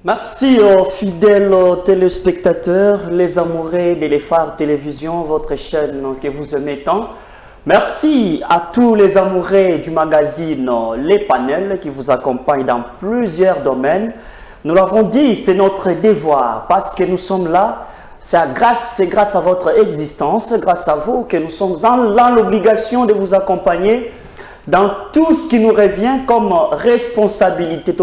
Merci aux fidèles téléspectateurs, les amoureux de l'Effar Télévision, votre chaîne que vous aimez tant. Merci à tous les amoureux du magazine Les Panels qui vous accompagnent dans plusieurs domaines. Nous l'avons dit, c'est notre devoir parce que nous sommes là. C'est grâce à votre existence, grâce à vous que nous sommes dans l'obligation de vous accompagner dans tout ce qui nous revient comme responsabilité.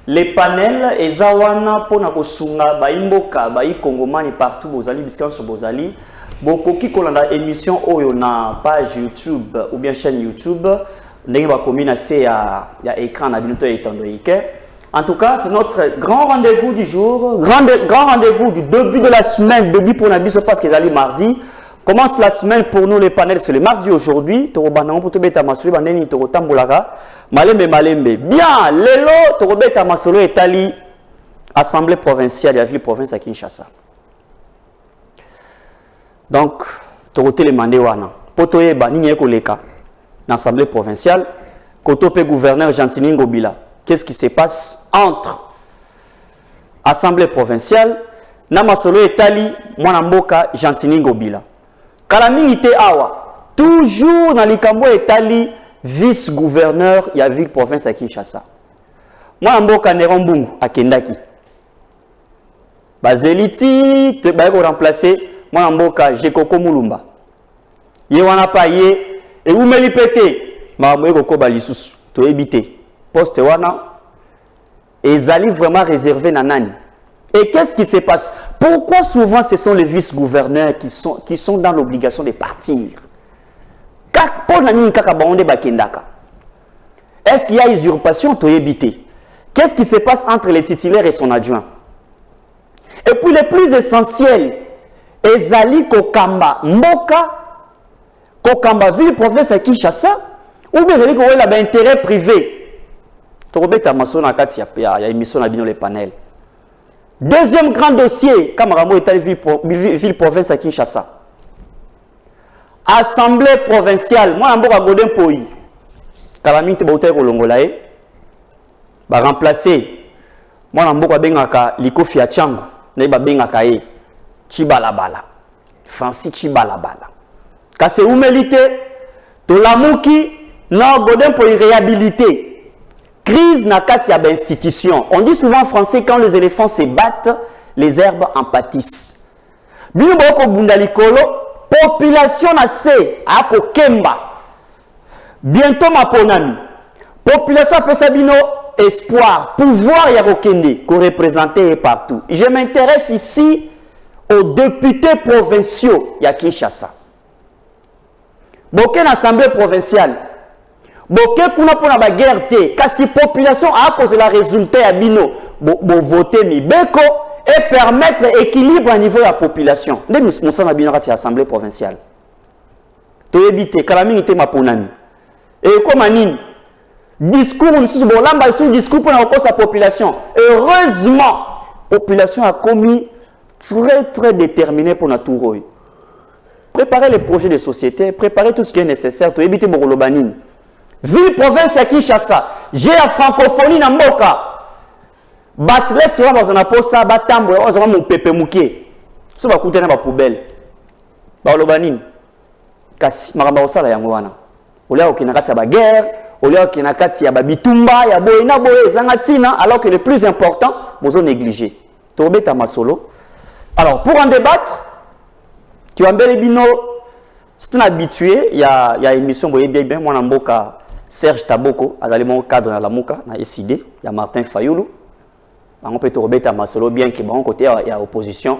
Les panels et zawana pona kosunga baimboka baikongomani partout bozali biskanso bozali bokoki kolanda émission oyo na page YouTube ou bien chaîne YouTube ndenge bakomi na se ya écran na binoto etondoike. En tout cas, c'est notre grand rendez-vous du jour, grand rendez-vous du début de la semaine, début pour Nabiso parce qu'ils allaient mardi. Commence la semaine pour nous les panels, c'est le mardi aujourd'hui. Bien, Lelo, Torobeta Masolo et Tali, Assemblée provinciale de la ville province à Kinshasa. Donc, Toroté les Mandéwana, Potoye Banine Koleka, l'Assemblée provinciale, Kotope gouverneur Gentini Ngobila. Qu'est-ce qui se passe entre Assemblée provinciale, Namasolo et Tali, Mwanamboka Gentini Ngobila. Kalamingite Awa, toujours dans l'Ikambo Etali, vice-gouverneur de la ville province à Kinshasa. Moi, Mboka Nerombungu à Kendaki. Bazeliti, tu vas remplacer. Moi, Mboka Jekoko Mulumba. Yewana Paye, et où me l'ipété, ma Mboka Balissus, tu es évité. Poste Wana, et Zali vraiment réservé Nanani. Et qu'est-ce qui se passe? Pourquoi souvent ce sont les vice-gouverneurs qui sont dans l'obligation de partir? Est-ce qu'il y a usurpation? Qu'est-ce qui se passe entre les titulaires et son adjoint? Et puis le plus essentiel, Ezali Kokamba Mboka, Kokamba ville province à Kinshasa, ou bien Ezali Kokamba intérêt privé. Torobeta Masona Kati, il y a émission à les panels. Deuxième grand dossier, Kamaramo est ville province à Kinshasa. Assemblée provinciale, moi, je suis Godin Poyi. Kalamite Bauté Kolongolae, va remplacer. Moi, je suis Bengaka Liko Fiachango, Neba Bengaka Chibalabala. Francis Chibalabala. Quand c'est humilité, Tolamuki, non, Godin Poyi réhabilité. Crise n'a qu'à y avoir institution. On dit souvent en français, quand les éléphants se battent, les herbes en pâtissent. Binoboko Bundalikolo, population na se à Kokemba. Bientôt ma ponami. Population a fait bino espoir, pouvoir ya Kokende, qu'on représentait partout. Je m'intéresse ici aux députés provinciaux ya Kinshasa. Boken assemblée provinciale. Boke kuna pona ba guerre te kasi population a cause la résultat ya bino bo voter mi beko et permettre équilibre au niveau de la population. Nde nous sommes bino kati assemblée provinciale. To ebite kalami te maponami. Et comme anine discours nous bo lamba sur discours pour la sa population. Heureusement population a commis très déterminé pour na touroy. Préparer les projets de société, préparer tout ce qui est nécessaire to ebite bo lobanine. Ville province à Kinshasa, j'ai la francophonie na mboka. Batlet sur la zona posa batambo, on zona mon pepe muké. So ba kutena ba poubelle. Ba lobanine. Kasi maramba osala yango wana. Olia okina kati ya ba guerre, olia okina kati ya ba bitumba, ya boyina boye zangatina alors que le plus important, bozo négliger. Tobeta masolo. Alors pour en débattre, tu as mbele bino, c'est un habitué, il y a émission boye bien moi na mboka Serge Taboko, azali mon cadre dans la Mouka, na SID, il y a Martin Fayoulou. On peut te remettre à Masolo, bien que bon côté il y a opposition.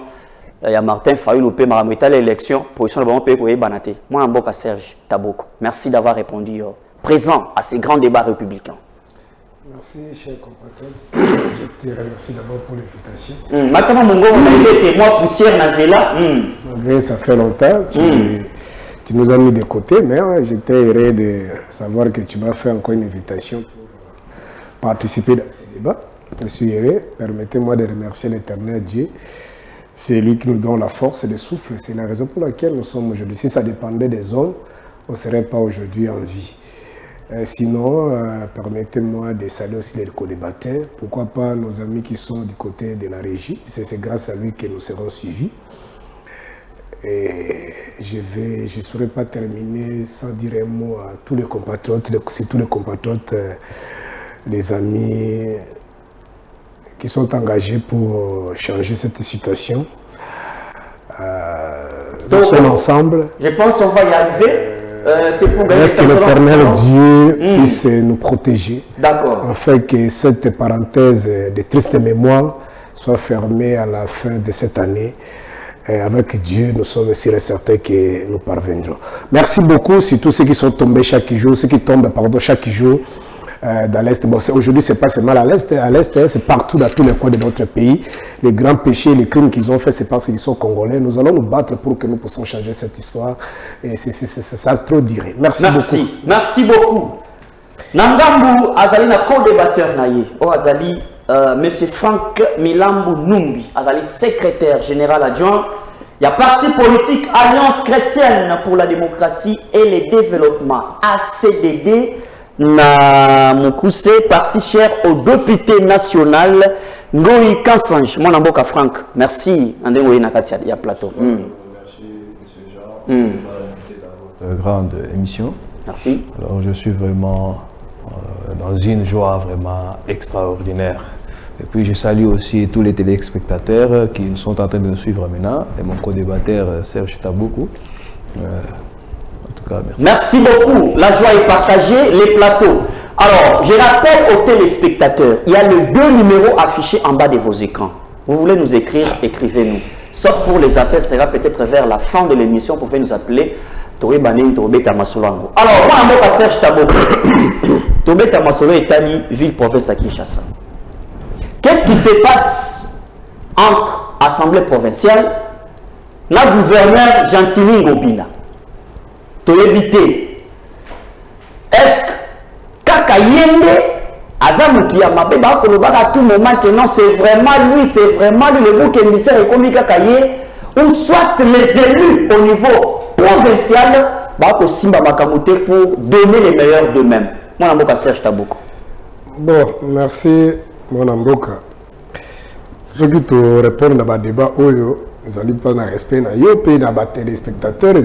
Il y a Martin Fayoulou, peut m'arrêter l'élection, position de bon pays pour Banaté. Moi, en Boka Serge Taboko. Merci d'avoir répondu présent à ces grands débats républicains. Merci, cher compatriote. Je te remercie d'abord pour l'invitation. Maintenant, mon gars, on a été témoin poussière Nazela. Malgré ça fait longtemps. Tu nous as mis de côté, mais j'étais heureux de savoir que tu m'as fait encore une invitation pour participer dans ce débat. Je suis heureux. Permettez-moi de remercier l'Éternel Dieu. C'est lui qui nous donne la force et le souffle. C'est la raison pour laquelle nous sommes aujourd'hui. Si ça dépendait des hommes, on ne serait pas aujourd'hui en vie. Sinon, permettez-moi de saluer aussi les co-débatteurs. Pourquoi pas nos amis qui sont du côté de la régie. C'est grâce à lui que nous serons suivis. Et je ne saurais pas terminer sans dire un mot à tous les compatriotes, surtout les compatriotes, les amis qui sont engagés pour changer cette situation. Nous sommes ensemble. Je pense qu'on va y arriver. C'est pour gagner. Est-ce que l'Éternel Dieu puisse nous protéger? D'accord. Afin que cette parenthèse de triste mémoire soit fermée à la fin de cette année. Et avec Dieu, nous sommes sûrs et certains que nous parviendrons. Merci beaucoup, surtout ceux qui sont tombés chaque jour, ceux qui tombent chaque jour dans l'Est. Bon, aujourd'hui, ce n'est pas seulement à l'Est, c'est partout dans tous les coins de notre pays. Les grands péchés, les crimes qu'ils ont fait, c'est parce qu'ils sont congolais. Nous allons nous battre pour que nous puissions changer cette histoire. Et c'est ça trop dirait. Merci beaucoup. Merci beaucoup. Nangambu Azali na co-débatteur naïe. Oh Azali. Monsieur Franck Milambu Numbi, Azali secrétaire général adjoint. Il y a parti politique Alliance chrétienne pour la démocratie et le développement, ACDD, na Moukouse, parti cher au député national Ngoï Kansange. Mon amboka Franck, merci. Andengoi Nakatia, il y a plateau. Merci, monsieur Jean, dans votre grande émission. Merci. Alors, je suis vraiment dans une joie vraiment extraordinaire. Et puis je salue aussi tous les téléspectateurs qui sont en train de nous suivre maintenant et mon co-débatteur Serge Taboukou. En tout cas, merci. Merci beaucoup. La joie est partagée, les plateaux. Alors, je rappelle aux téléspectateurs, il y a les 2 numéros affichés en bas de vos écrans. Vous voulez nous écrire, écrivez-nous. Sauf pour les appels, ça sera peut-être vers la fin de l'émission, vous pouvez nous appeler. Alors, moi, je suis Serge Taboukou. Tobé Tamasolo est Tani, ville-province à Kinshasa. Qu'est-ce qui se passe entre Assemblée provinciale et le gouverneur Gentili Ngobila? Toyebité. Est-ce que Kakayende Azamuki Amabe ba kolobaka à tout moment que non, c'est vraiment lui le bouc émissaire et comme Kakaye, ou soit les élus au niveau provincial ba ko simba makamute pour donner les meilleurs d'eux-mêmes. Mon amboka Serge Taboukou. Bon, merci mon amboka. Ce qui te répond dans le débat, ils n'ont pas de respect, ils ont pas de téléspectateurs,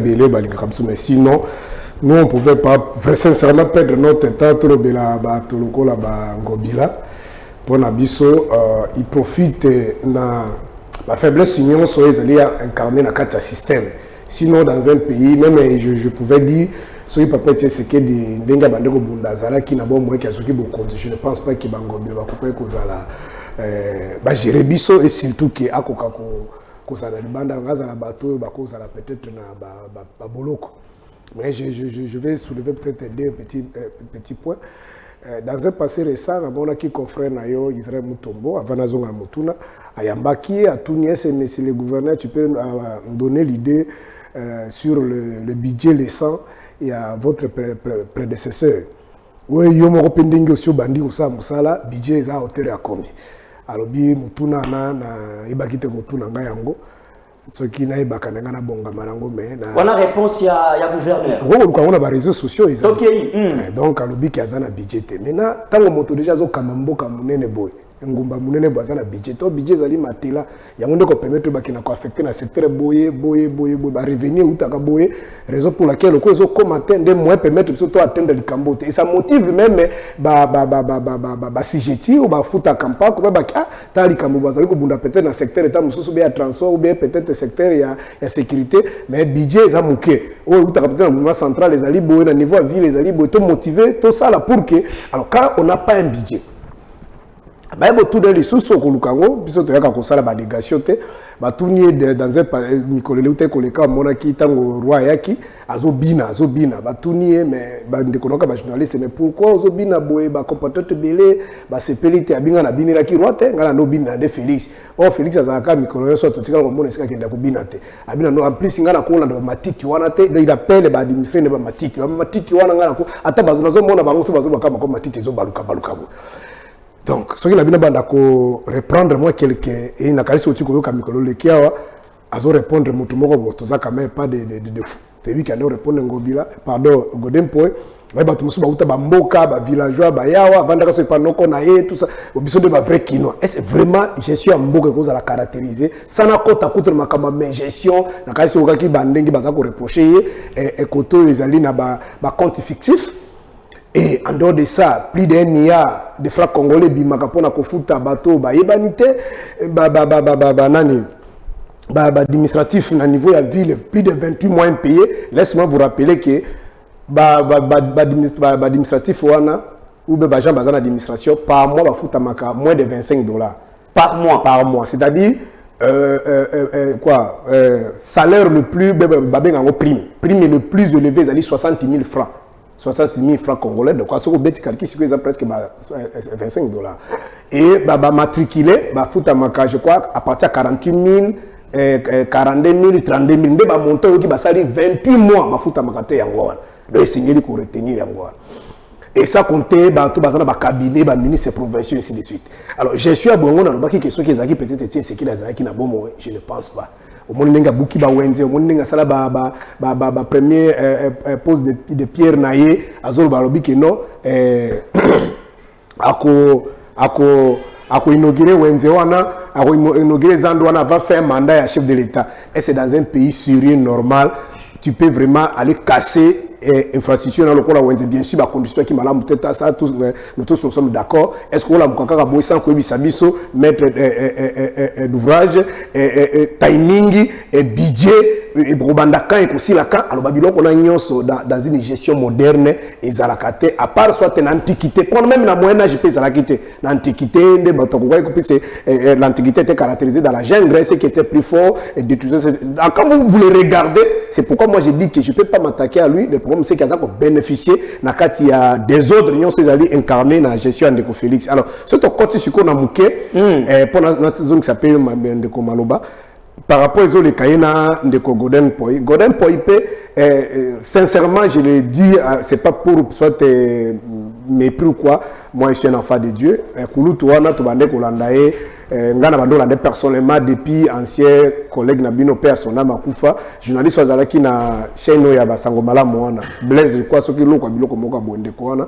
mais sinon, nous on ne pouvait pas sincèrement perdre notre temps pour Nabiso. Ils profitent de la faiblesse union, ils ont incarné dans le système. Sinon, dans un pays, même je pouvais dire, je ne pense pas que gérer biso et surtout que peut-être mais je vais soulever peut-être 2 petits points. Dans un passé récent, on a qui confrère Nayo Israël Mutombo, avant Nazonga Mutuna, à Yambaki, à Tounies et monsieur le gouverneur, tu peux me donner l'idée sur le budget laissant et à votre prédécesseur. Oui, il y a un pending aussi bandi ou ça, musala, budget est à hauteur à combien? Alors, bi Mutuna na ibakite Mutuna ngayango. Ce qui n'a pas de bon gamango, mais voilà réponse il y a gouverneur. On a des réseaux sociaux. Donc, à l'objet qui a un budget. Maintenant, tant que moto déjà zo kamambo kamunene boy. Ngumba munene boza na budget. To budget zali matela. Ya monde ko permettre ba kina ko affecter na secteur boye ba revenir ou taka boye. Raison pour laquelle ko zo commenter de moins permettre surtout atteindre le cambote. Et ça motive même ba CGT ou ba futa campa ko ba ah tali kambo bazali ko bunda peut-être na secteur état mususu be ya transport ou bien peut-être secteur ya sécurité mais budget za muke. Oh ou taka peut-être na central les ali boye na niveau ville les ali boye to motiver tout ça là pour que alors quand on n'a pas un budget tout dans les sources au Kolukango, puisque tu as la délégation, tout dans un micro-léuté koleka monaki tango roi yaki azobina tout nié mais de konoka ba journaliste mais pourquoi azobina boye ba compatriote belé ba sepelite abinga na binira ki roi te ngala no bina de Félix Félix azaka micro so to tika ko mona sika kenda ko bina te abina no en plus ngala ko landa matiki wana te il appelle ba administrer ne ba matiki wana ngala ko ata bazo nazo mona bango so bazo bakama ko matiki zo baluka donc ce qui n'a pas reprendre moi quelques et il n'a qu'à se dire que Mikolo Lekiawa a répondre mutumoko botoza quand même pas de fou. C'est lui qui a répondre Ngobila pardon Godempoe Ouais, bah, tout le monde a mboka, bah, villageois, bah, yawa, vandaka se panoko nae, tout ça. Obiso de ma vraie kino. Est-ce vraiment, je suis à mboka que vous allez caractériser. Ça n'a pas de ma kama mais gestion. N'a qu'à se qui bandengi baza ko reprocher et koto les alliés na ba compte fictif. Et en dehors de ça, plus d'un milliard de francs congolais bimaka pona kofuta bateau, bah yebanité, nani. Administratif à niveau de la ville, plus de 28 mois impayés. Laisse-moi vous rappeler que administratif ou bien gens basés en administration par mois va foutre moins de $25 par mois, c'est-à-dire salaire le plus prime le plus élevé, c'est-à-dire 60 000 francs. 60 000 francs congolais, donc si vous avez calculé, presque $25. Et matriculé, je crois, à partir de 48 000, 42 000, 32 000, mais montant qui va salir 28 mois, bah fouta makate yangoa. Donc c'est pour retenir yangoa. Et ça comptait tout bazana ba cabinet, ba ministre provinciaux et ainsi de suite. Alors je suis à Bongo dans le baki question qui zaki peut-être tiens c'est qui la zaki na bomo, je ne pense pas. Au monde nenga buki ba wenze, au monde nenga sala ba premier pose de pierre naie, azol ba lobi que non ako inauguré Wenze wana, ako inauguré Zandouana va faire un mandat à chef de l'État. Et c'est dans un pays sérieux, normal, tu peux vraiment aller casser infrastructure dans le coin Wenze. Bien sûr, la condition qui m'a là, peut-être ça, nous tous nous sommes d'accord. Est-ce qu'on a un peu sans qu'on ait mettre d'ouvrage, timing, budget, et Brobandaka et aussi la can, alors Babylone on a dans une gestion moderne et zalakate à part soit une antiquité prendre même la moyen âge pèse l'antiquité l'antiquité de l'antiquité était caractérisée dans la jungle Grèce qui était plus fort et de tout ça quand vous le regardez c'est pourquoi moi j'ai dit que je peux pas m'attaquer à lui le problème c'est qu'il y a bénéficier na kati ya des autres unions ces alliés incarnés dans la gestion de Félix alors ce que côté sur qu'on a mouqué pour notre zone qui s'appelle Ndeko Maloba par rapport aux autres Kayena de Golden Poi. Golden Poi, sincèrement, je le dis, c'est pas pour soit mépris ou quoi. Moi, je suis un enfant de Dieu. Koulou Touana, Toubande Kolandae, Ngana Bandolande personnellement, depuis ancien collègue Nabino Père Sona Makoufa, journaliste Wazalaki na chaîne Yaba Sangomala Moana, Blaise, je crois, ce qui l'ont Moka Bonde Koana.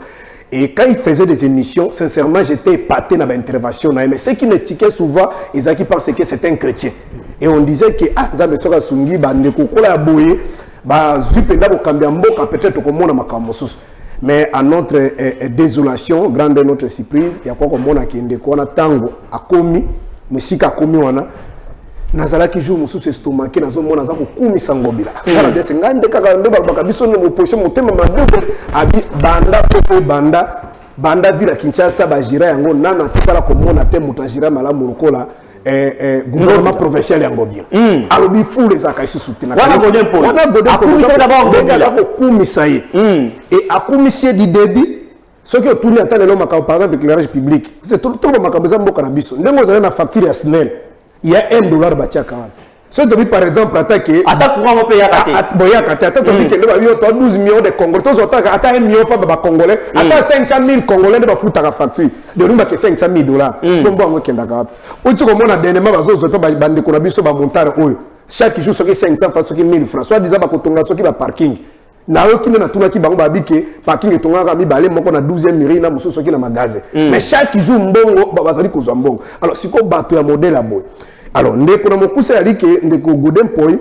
Et quand il faisait des émissions, sincèrement, j'étais épaté dans l'intervention. Mais ceux qui me tiquaient souvent, ils pensaient que c'était un chrétien. Et on disait que, Nzambe Soka Sungi, Ndekoukola Aboye, Zupenda Bokambiamboka, peut-être au monde Makamosus. Mais à notre désolation, grande notre surprise, il y a quoi comme on a qui Ndekouana Tango, a commis, mais si qu'a commis, nazala ki jour mususu estomaqué nazo mona za ko kumisa ngobila ala dese ngande kaka ndo balbaka biso ne mo position motema madogo abi banda vila Kinshasa ba jira yango nana tikala ko mona te mutajira malamu lokola gouvernement provincial yango bien alobi fule za kai susutena wana godem polo akumisa d'abord ngobila ko kumisa ye et akumisa di débit ce qui tourne à telle loma par exemple éclairage public c'est tout makamza mboka na biso ndengo za na facture ya SNEL il y a $1 batiaka. Si tu dis par exemple attaquer courant au pays attaque 12 millions de Congolais, attaque 1 million pas Congolais, attaque 500 000 Congolais de foutre la facture. De nous que $500 000. C'est bon bon qui ndaka. Otu comme on a dernièrement bazo pas bande ko na biso ba montar oyo. Chaque jour ce qui 500 fois ce qui 1000 francs. Soit disant ba kotonga ce qui ba parking. Na yo kina na tuna ki bango ba bike parking etonga ka mibale moko na 12e mairie na muso ce qui na magasin. Mais chaque jour mbongo ba bazali ko mbongo. Alors siko bato ya modèle aboy. Alors, Ndeko Golden Poi,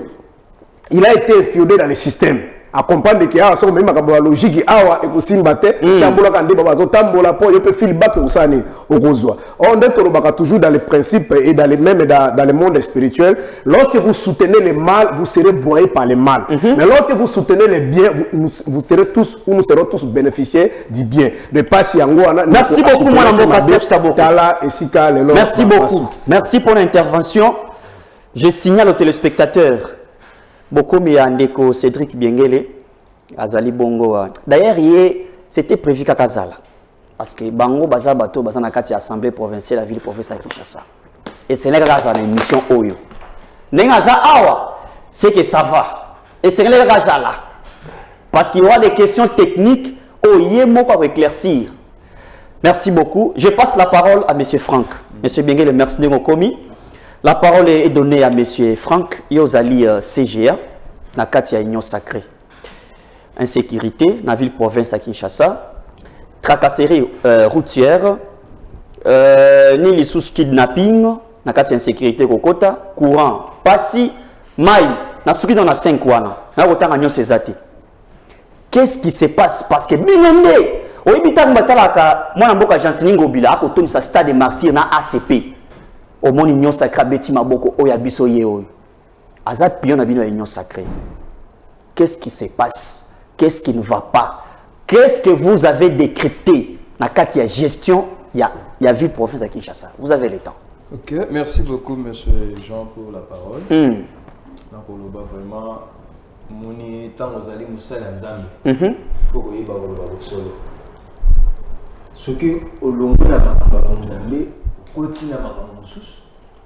il a été infiltré dans le système. À comprendre que ah, même la logique, ah, et aussi mbaté, tambola kande babazo, tambola po, il peut filer bac au sani, au rosoir. On est toujours dans les principes et dans les mêmes dans le monde spirituel. Lorsque vous soutenez le mal, vous serez broyé par le mal. Mais lorsque vous soutenez le bien, vous serez tous ou nous serons tous bénéficiaires du bien. De passer en Goana. Merci beaucoup, mon ami Serge Taboko. Merci beaucoup. Merci pour l'intervention. Je signale aux téléspectateurs. Beaucoup Ndeko Cédric Biengele, Azali Bongo. D'ailleurs, c'était prévu qu'à Kazala. Parce que Bango Bazabato, Bazanakati, Assemblée provinciale, la ville provinciale Kinshasa. Et c'est là que Kazala une mission Oyo. Nengaza Awa, c'est que ça va. Et c'est là que Kazala. Parce qu'il y aura des questions techniques, Oye Moko pour éclaircir. Merci beaucoup. Je passe la parole à M. Franck. M. Biengele, merci de commis. La parole est donnée à M. Franck Yozali CGA, na Katia Union Sacrée. insécurité dans la ville-province à Kinshasa, tracasserie routière, ni les sous-kidnapping, na kati insécurité kokota, courant, passi, maï, na souki dans la 5 wana, na rotanga nyo sezati. Qu'est-ce qui se passe? Parce que binembe, oibita mbatalaka, mwana mboka Gentini Ngobila, ako toni sa stade de martyr na ACP. Au monde union sacrée beti maboko oya biso ye oyo. Azat pion na bino union sacrée. Qu'est-ce qui se passe? Qu'est-ce qui ne va pas? Qu'est-ce que vous avez décrypté na kati ya gestion ya ville province à Kinshasa? Vous avez le temps. Ok, merci beaucoup, monsieur Jean, pour la parole. Donc, on va vraiment, moni tant aux alliés moussala nzambe. Faut que y va au solo. Ce que au long de la nzambe, continue à maman moussous.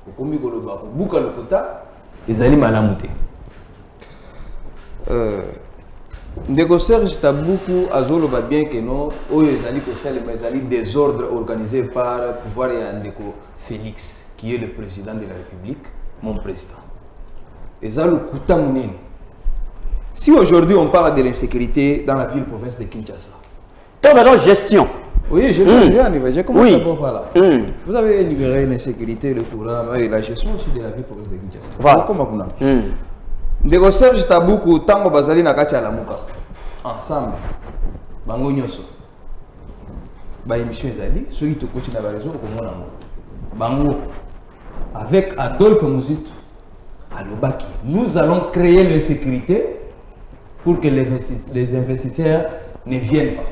Au commis que le bas, bouka le quota, les alliés malamouté. Ndeko Serge Taboukou Azolo va bien que non, les alliés que c'est les alliés désordre organisés par le pouvoir et Ndeko Félix, qui est le président de la République, mon président. Et ça le coûte mounini. Si aujourd'hui on parle de l'insécurité dans la ville-province de Kinshasa. Donc maintenant gestion. Oui, je vais j'ai commencé par là. Vous avez libéré l'insécurité, le courant et la gestion aussi de la ville-province de Kinshasa. Voilà. Ndeko Serge Taboukou tango bazali na kati ya lamuka. Ensemble. Bango nyoso. Ba émission ezali, ceux qui te continuent à la raison au komona mo. Bango avec Adolphe Mouzitu à Lobaki. Nous allons créer l'insécurité pour que les investisseurs ne viennent pas.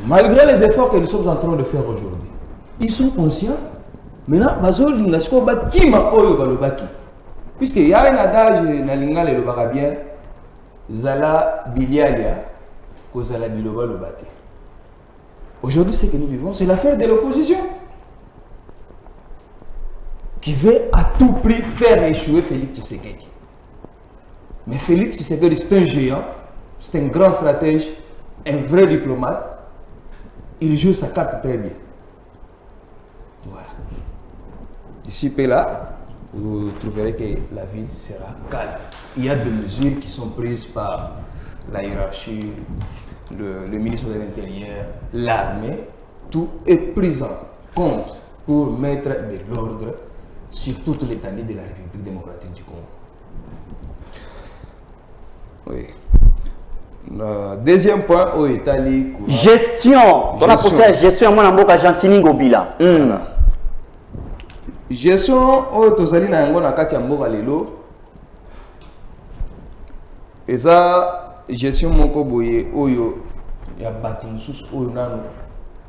Malgré les efforts que nous sommes en train de faire aujourd'hui, ils sont conscients. Maintenant, bazol n'asko ba kima oyo ba Lobaki. Puisqu'il y a un adage dans l'ingale le barabien, Zala Bilialia, Kozala Biloba le bâti. Aujourd'hui, ce que nous vivons, c'est l'affaire de l'opposition qui veut à tout prix faire échouer Félix Tshisekedi. Mais Félix Tshisekedi, c'est un géant, c'est un grand stratège, un vrai diplomate. Il joue sa carte très bien. Voilà. D'ici là, vous trouverez que la ville sera calme. Il y a des mesures qui sont prises par la hiérarchie, le ministre de l'Intérieur, l'armée. Tout est pris en compte pour mettre de l'ordre sur toute l'étendue de la République démocratique du Congo. Oui. Le deuxième point au Italie. Gestion. On a posé la gestion à mon amboka Gentini Ngobila. Voilà. Gestion oyo tozali na yango na kati ya mboka lelo eza gestion moko boye oyo ya bato mosusu oyo nano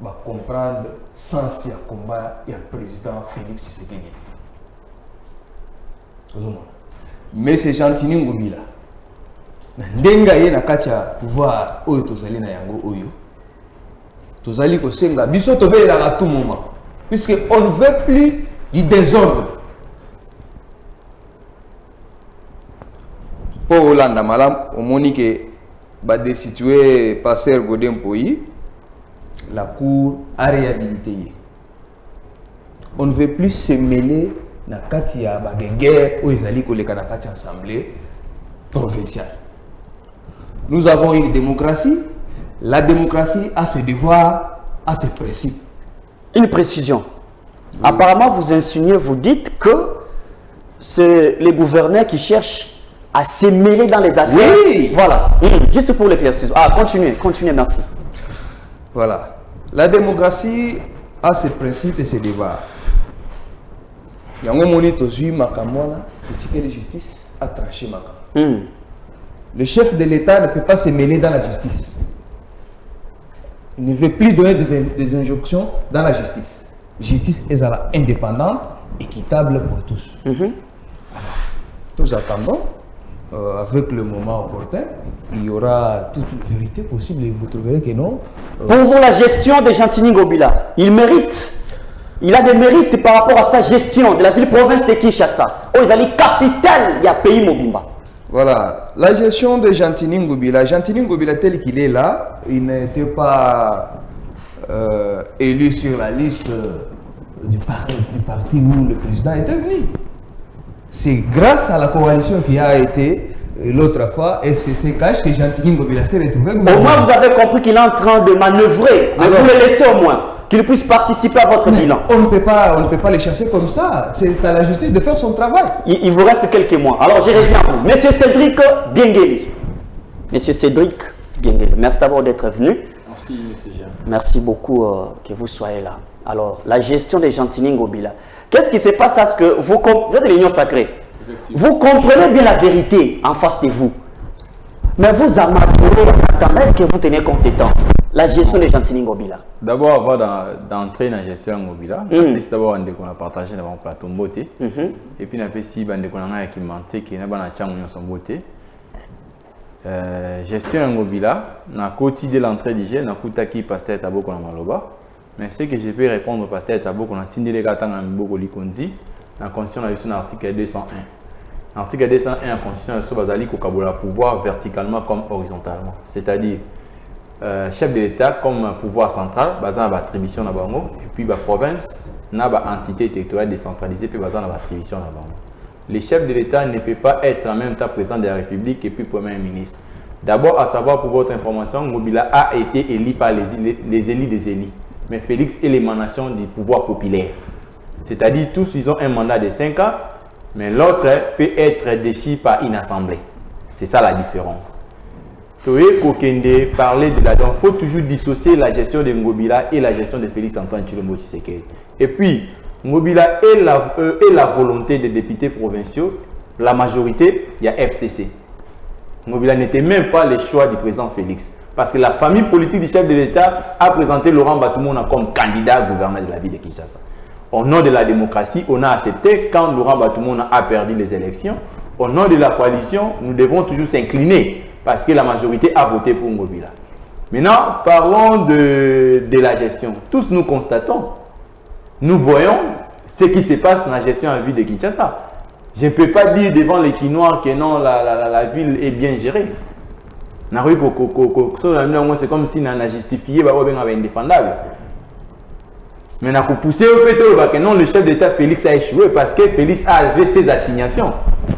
ba comprendre sens ya combat ya président Félix Tshisekedi. Mais c'est Gentini Ngobila na ndenga ye na kati ya pouvoir oyo tozali na yango oyo tozali kosenga biso tobelela à tout moment puisque on ne veut plus du désordre. Pour Hollande, madame, au Monique, va destituer Pasteur Godin Poyi, la cour a réhabilité. On ne veut plus se mêler dans la guerre où ils allaient coller dans l'Assemblée provinciale. Nous avons une démocratie. La démocratie a ses devoirs, a ses principes. Une précision. Oui. Apparemment, vous insinuez, vous dites que c'est les gouverneurs qui cherchent à se mêler dans les affaires. Oui. Voilà. Juste pour l'éclaircissement. Ah, continuez, merci. Voilà. La démocratie a ses principes et ses devoirs. Il y a un moment où Makamwana, la justice a tranché Makam. Le chef de l'État ne peut pas se mêler dans la justice. Il ne veut plus donner des injonctions dans la justice. Justice est indépendante, équitable pour tous. Alors, nous attendons, avec le moment opportun, il y aura toute vérité possible et vous trouverez que non. Pour vous, la gestion de Gentini Ngobila, il mérite, il a des mérites par rapport à sa gestion de la ville-province de Kinshasa. Oh, ils allaient capitale, il y a pays Mobimba. Voilà, la gestion de Gentini Ngobila tel qu'il est là, il n'était pas élu sur la liste du parti où le président était venu. C'est grâce à la coalition qui a été l'autre fois, FCC cache que Gentilly Ngobila s'est retrouvé. Au moins, vous avez compris qu'il est en train de manœuvrer. Mais vous le laissez au moins, qu'il puisse participer à votre bilan. On ne peut pas les chasser comme ça. C'est à la justice de faire son travail. Il vous reste quelques mois. Alors, je reviens à vous. Monsieur Cédric Biengeli. Monsieur Cédric Biengeli, merci d'abord d'être venu. Merci, monsieur Jean. Merci beaucoup que vous soyez là. Alors, la gestion de Gentilly Ngobila. Qu'est-ce qui se passe à ce que vous êtes l'union sacrée? Vous comprenez bien la vérité en face de vous. Mais vous amatorez, attendez, est-ce que vous tenez compétent la gestion de Gentilly Ngobila? D'abord, avant d'entrer dans la gestion de Ngobila, c'est d'abord on a partagé dans mon plateau beauté. Et puis on a fait si on a qui mentait qui n'a pas na changu son beauté. Gestion de Ngobila, na côté de l'entrée du jeu, na kutaki pasteur Tabo qu'on a maloba. Mais ce que je peux répondre au pasteur Tabo qu'on a tindé les gars dans le Bogo Likondi, la constitution de l'article 201. L'article 201 en constitution de Sobazali Kokabola pouvoir verticalement comme horizontalement. C'est-à-dire, chef de l'État comme pouvoir central, basé sur l'attribution de Bango, et puis la province, n'a pas entité territoriale décentralisée, puis basé sur l'attribution de Bango. Le chef de l'État ne peut pas être en même temps président de la République et puis Premier ministre. D'abord, à savoir pour votre information, Ngobila a été élu par les élus des élus. Mais Félix est l'émanation du pouvoir populaire. C'est-à-dire, tous ils ont un mandat de 5 ans, mais l'autre peut être déchu par une assemblée. C'est ça la différence. Il faut toujours dissocier la gestion de Ngobila et la gestion de Félix Antoine Tshilombo Tshisekedi. Et puis, Ngobila est la volonté des députés provinciaux. La majorité, il y a FCC. Ngobila n'était même pas le choix du président Félix. Parce que la famille politique du chef de l'État a présenté Laurent Batoumona comme candidat gouverneur de la ville de Kinshasa. Au nom de la démocratie, on a accepté quand Laurent Batoumona a perdu les élections. Au nom de la coalition, nous devons toujours s'incliner parce que la majorité a voté pour Ngobila. Maintenant, parlons de la gestion. Tous nous constatons, nous voyons ce qui se passe dans la gestion à la ville de Kinshasa. Je ne peux pas dire devant les Quinois que non, la ville est bien gérée. C'est comme si on a justifié indéfendable. Mais on a poussé au fait que non, le chef d'État Félix a échoué parce que Félix a fait ses assignations.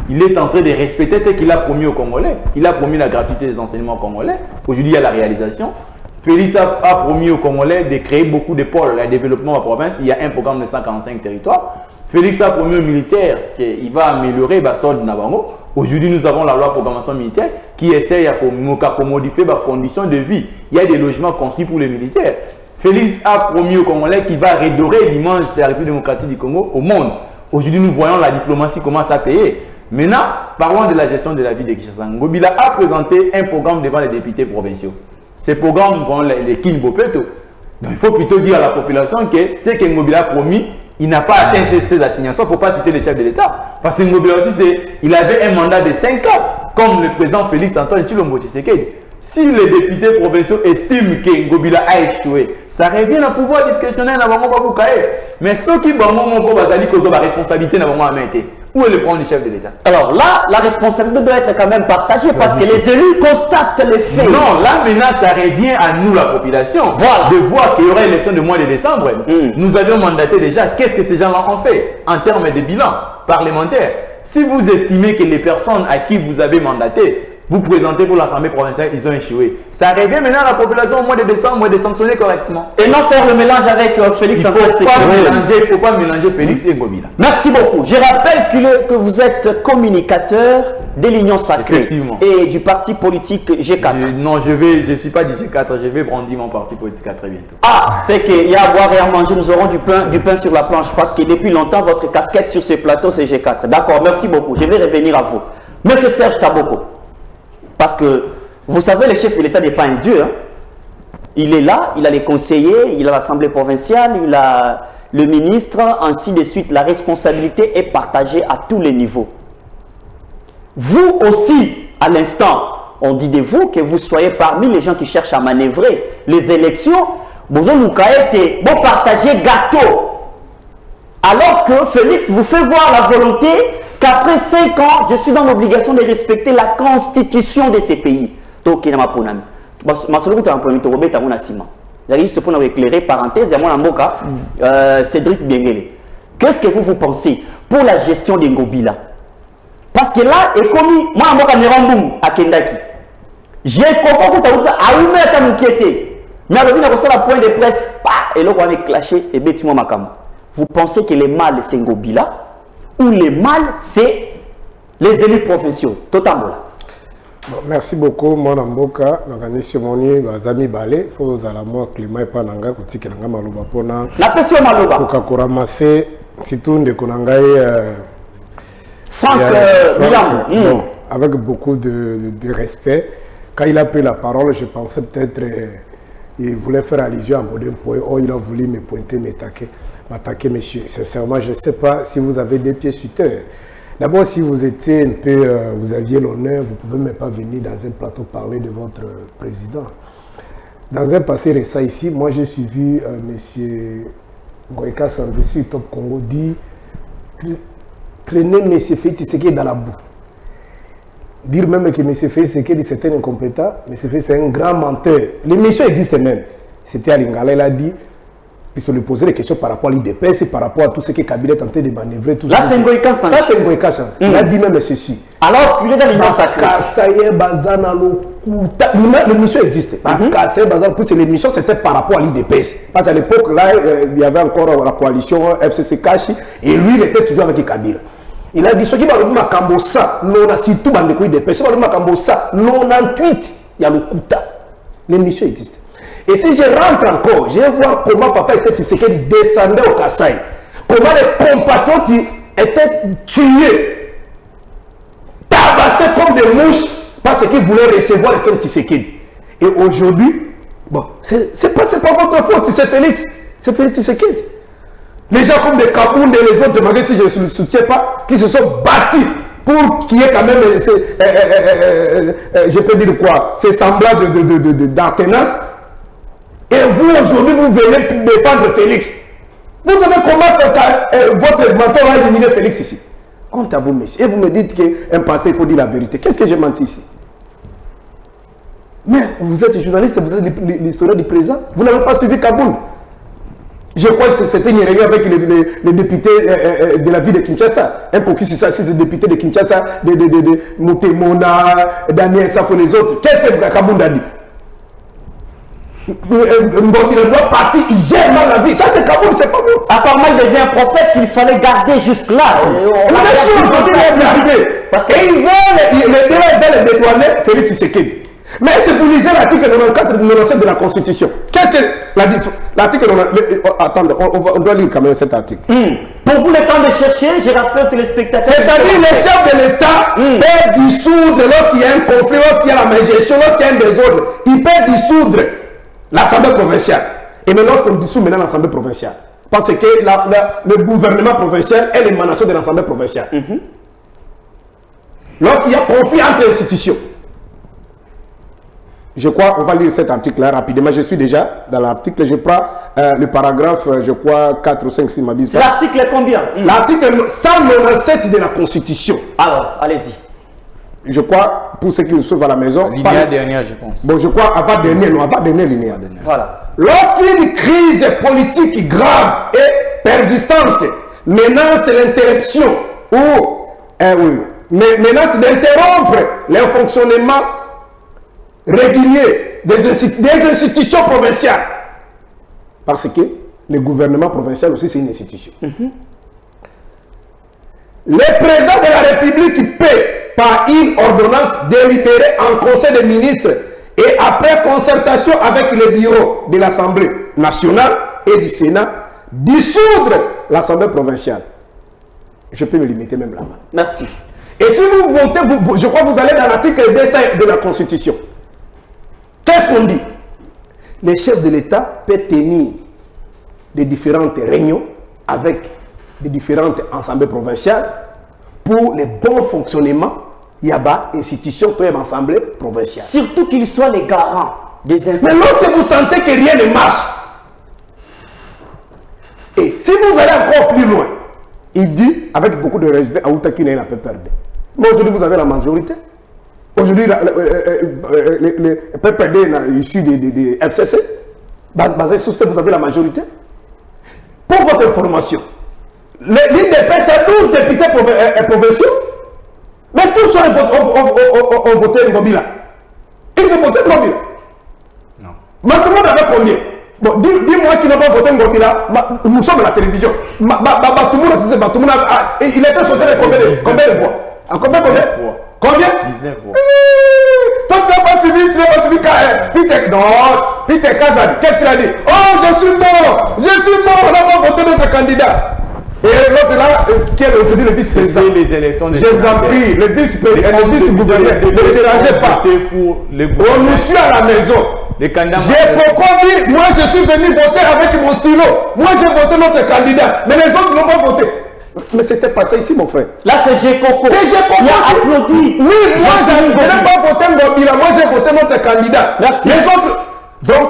Il est en train de respecter ce qu'il a promis aux Congolais. Il a promis la gratuité des enseignements congolais. Aujourd'hui, il y a la réalisation. Félix a promis aux Congolais de créer beaucoup de pôles. Le développement de la province, il y a un programme de 145 territoires. Félix a promis aux militaires qu'il va améliorer le solde Nabango. Aujourd'hui, nous avons la loi de programmation militaire qui essaie de modifier les conditions de vie. Il y a des logements construits pour les militaires. Félix a promis aux Congolais qu'il va redorer l'image de la République démocratique du Congo au monde. Aujourd'hui, nous voyons la diplomatie commence à payer. Maintenant, parlons de la gestion de la ville de Kinshasa. Ngobila a présenté un programme devant les députés provinciaux. Ces programmes vont les Kinbopeto. Donc, il faut plutôt dire à la population que ce que Ngobila a promis, il n'a pas atteint ses assignations. Il ne faut pas citer le chef de l'État. Parce que Ngobila aussi, il avait un mandat de 5 ans, comme le président Félix Antoine Tshilombo Tshisekedi. Si les députés provinciaux estiment que Ngobila a échoué, ça revient à pouvoir discrétionnaire dans le monde. Mais ceux qui ont la responsabilité dans le monde, où est le point du chef de l'État? Alors là, la responsabilité doit être quand même partagée parce que les élus constatent les faits. Non, là maintenant, ça revient à nous, la population, de voir qu'il y aura une élection de mois de décembre. Nous avions mandaté déjà. Qu'est-ce que ces gens-là ont fait en termes de bilan parlementaire? Si vous estimez que les personnes à qui vous avez mandaté, vous présentez pour l'Assemblée provinciale, ils ont échoué. Ça revient maintenant à la population au mois de décembre de sanctionner correctement. Et non faire le mélange avec Félix Antoine Tshisekedi. Il ne faut pas mélanger Félix et Ngobila. Merci beaucoup. Je rappelle que vous êtes communicateur de l'Union Sacrée et du parti politique G4. Non, je ne suis pas du G4, je vais brandir mon parti politique à très bientôt. Ah, c'est qu'il y a à boire et à manger, nous aurons du pain sur la planche parce que depuis longtemps, votre casquette sur ce plateau, c'est G4. D'accord, merci beaucoup. Je vais revenir à vous. Monsieur Serge Taboko. Parce que, vous savez, le chef de l'État n'est pas un dieu. Hein. Il est là, il a les conseillers, il a l'Assemblée provinciale, il a le ministre, ainsi de suite. La responsabilité est partagée à tous les niveaux. Vous aussi, à l'instant, on dit de vous que vous soyez parmi les gens qui cherchent à manœuvrer les élections. Vous partagez gâteau. Alors que Félix vous fait voir la volonté qu'après 5 ans, je suis dans l'obligation de respecter la constitution de ces pays. Donc, il y a juste pour éclairer, parenthèse, Cédric Biengeli. Qu'est-ce que vous pensez pour la gestion de Ngobila? Parce Parce que là, et comme moi, je suis un à Kendaki. J'ai compris que tu as m'inquiété. Mais à la point de presse, et là, on est clashé et bêtement ma cam. Vous pensez que les mâles, c'est Ngobila ou les mâles, c'est les élus provinciaux? Totalement là. Bon, merci beaucoup, mon amboka. L'organisation Moni, Bazami Balé, faut à moi climat et pas nanga, kuti kenanga maluba pona. La personne maluba. Pour qu'on ramasse, surtout de konangaï. Franck Milan. Avec beaucoup de respect. Quand il a pris la parole, je pensais peut-être il voulait faire allusion à un point. Oh, il a voulu me pointer, m'attaquer, monsieur. Sincèrement, je ne sais pas si vous avez des pieds sur terre. D'abord, si vous étiez un peu, vous aviez l'honneur, vous ne pouvez même pas venir dans un plateau parler de votre président. Dans un passé récent ici, moi j'ai suivi M. Ngoïka Sandessu, Top Congo, dit traîner M. Félix Tshisekedi dans la boue. Dire même que M. Félix Tshisekedi c'était un incompétent, M. Félix c'est un grand menteur. L'émission existe même. C'était à Lingala, il a dit. Ils se lui posaient des questions par rapport à l'IDPS, par rapport à tout ce que Kabila est en train de manœuvrer. Tout là, c'est Ngoïka Sandessu. Ça, c'est Ngoïka Sandessu. Il a dit même ceci. Alors, il est dans l'union sacrée. L'émission existe. L'émission, c'était par rapport à l'IDPS. Parce qu'à l'époque, là, il y avait encore la coalition FCC Kashi. Et lui, il était toujours avec Kabila. Il a dit ce qui va le Makambosa, non, surtout dans les IDPS, ce qui va le Makambosa, 98, il y a le Kouta. L'émission existe. Et si je rentre encore, je vais voir comment papa était Tshisekedi descendait au Kasaï. Comment les compatriotes étaient tués, tabassés comme des mouches parce qu'ils voulaient recevoir le Tshisekedi. Et aujourd'hui, bon, c'est pas votre faute, c'est Félix. C'est Félix Tshisekedi. Les gens comme des Kabound et les autres, malgré si je ne le soutiens pas, qui se sont battus pour qu'il y ait quand même, je peux dire quoi, ces semblants d'Artenas. Et vous, aujourd'hui, vous venez défendre Félix. Vous savez comment votre mentor a éliminé Félix ici? Honte à vous, messieurs. Et vous me dites qu'un pasteur, il faut dire la vérité. Qu'est-ce que j'ai menti ici? Mais vous êtes journaliste, vous êtes l'historien du présent. Vous n'avez pas suivi Kaboul. Je crois que c'était une réunion avec les députés de la ville de Kinshasa. Un caucus sur ça, c'est les députés de Kinshasa, de Moutemona, Daniel Safo, les autres. Qu'est-ce que Kaboul a dit? Il doit partir, il gère mal la vie. Ça, c'est Kaboul, c'est pas bon. Apparemment, il devient un prophète qu'il fallait garder jusque-là. Parce qu'il veut le dédouaner Félix Tshisekedi. Mais c'est pour liser l'article 94 de la Constitution. Qu'est-ce que l'article 94... Attendez, on doit lire quand même cet article. Pour vous, le temps de chercher, je rappelle aux téléspectateurs... C'est-à-dire le chef de l'État peut dissoudre lorsqu'il y a un conflit, lorsqu'il y a la médiation, lorsqu'il y a un désordre. Il peut dissoudre l'Assemblée provinciale. Et maintenant, lorsqu'on dissout maintenant l'Assemblée provinciale. Parce que le gouvernement provincial est l'émanation de l'Assemblée provinciale. Lorsqu'il y a conflit entre institutions. Je crois, on va lire cet article-là rapidement. Je suis déjà dans l'article. Je prends le paragraphe, je crois, 4 ou 5, 6 ma bise. C'est l'article combien? L'article 197 de la Constitution. Alors, allez-y. Je crois, pour ceux qui nous suivent à la maison... L'idée dernière, je pense. Bon, je crois, avant-dernière, non, avant-dernière linéa. Voilà. Lorsqu'il y a une crise politique grave et persistante, menace l'interruption ou... menace d'interrompre le fonctionnement régulier des institutions provinciales. Parce que le gouvernement provincial aussi, c'est une institution. Le président de la République peut, par une ordonnance délibérée en Conseil des ministres et après concertation avec le bureau de l'Assemblée nationale et du Sénat, dissoudre l'Assemblée provinciale. Je peux me limiter même là-bas. Merci. Et si vous montez, je crois que vous allez dans l'article 200 de la Constitution. Qu'est-ce qu'on dit? Le chef de l'État peut tenir des différentes réunions avec des différentes assemblées provinciales pour le bon fonctionnement Yaba, institution, pour l'assemblée provinciale. Surtout qu'ils soient les garants des institutions. Mais lorsque vous sentez que rien ne marche, et si vous allez encore plus loin, il dit, avec beaucoup de résultats, Aouta qui n'a pas perdu. Mais aujourd'hui, vous avez la majorité. Aujourd'hui, le PPD issu des FCC, basé sur ce que vous avez la majorité. Pour votre information, l'IDPS a 12 députés provinciaux. Mais ont voté Ngobila. Ils ont voté Ngobila. Non. Mais tout le monde avait combien? Bon, dis-moi qui n'a pas voté Ngobila, nous sommes à la télévision. Tout le monde il était sauté de combien de voix? À combien? Combien? 19 voix. Toi, tu n'as pas suivi Peter Kazan. Qu'est-ce qu'il a dit? Oh, je suis mort, on n'a pas voté notre candidat. Et l'autre là, qui est aujourd'hui le vice-président. Les élections. Je vous en prie, le vice-gouverneur, ne me dérangez pas. On nous suit à la maison. J'ai pourquoi dit, moi je suis venu voter avec mon stylo. Moi j'ai voté notre candidat, mais les autres n'ont pas voté. Mais c'était passé ici, mon frère. Là, c'est Gécoco. C'est Gécoco. Il a applaudi. Oui, moi je n'ai pas voté Ngobila, moi j'ai voté notre candidat. Merci. Les autres. Donc,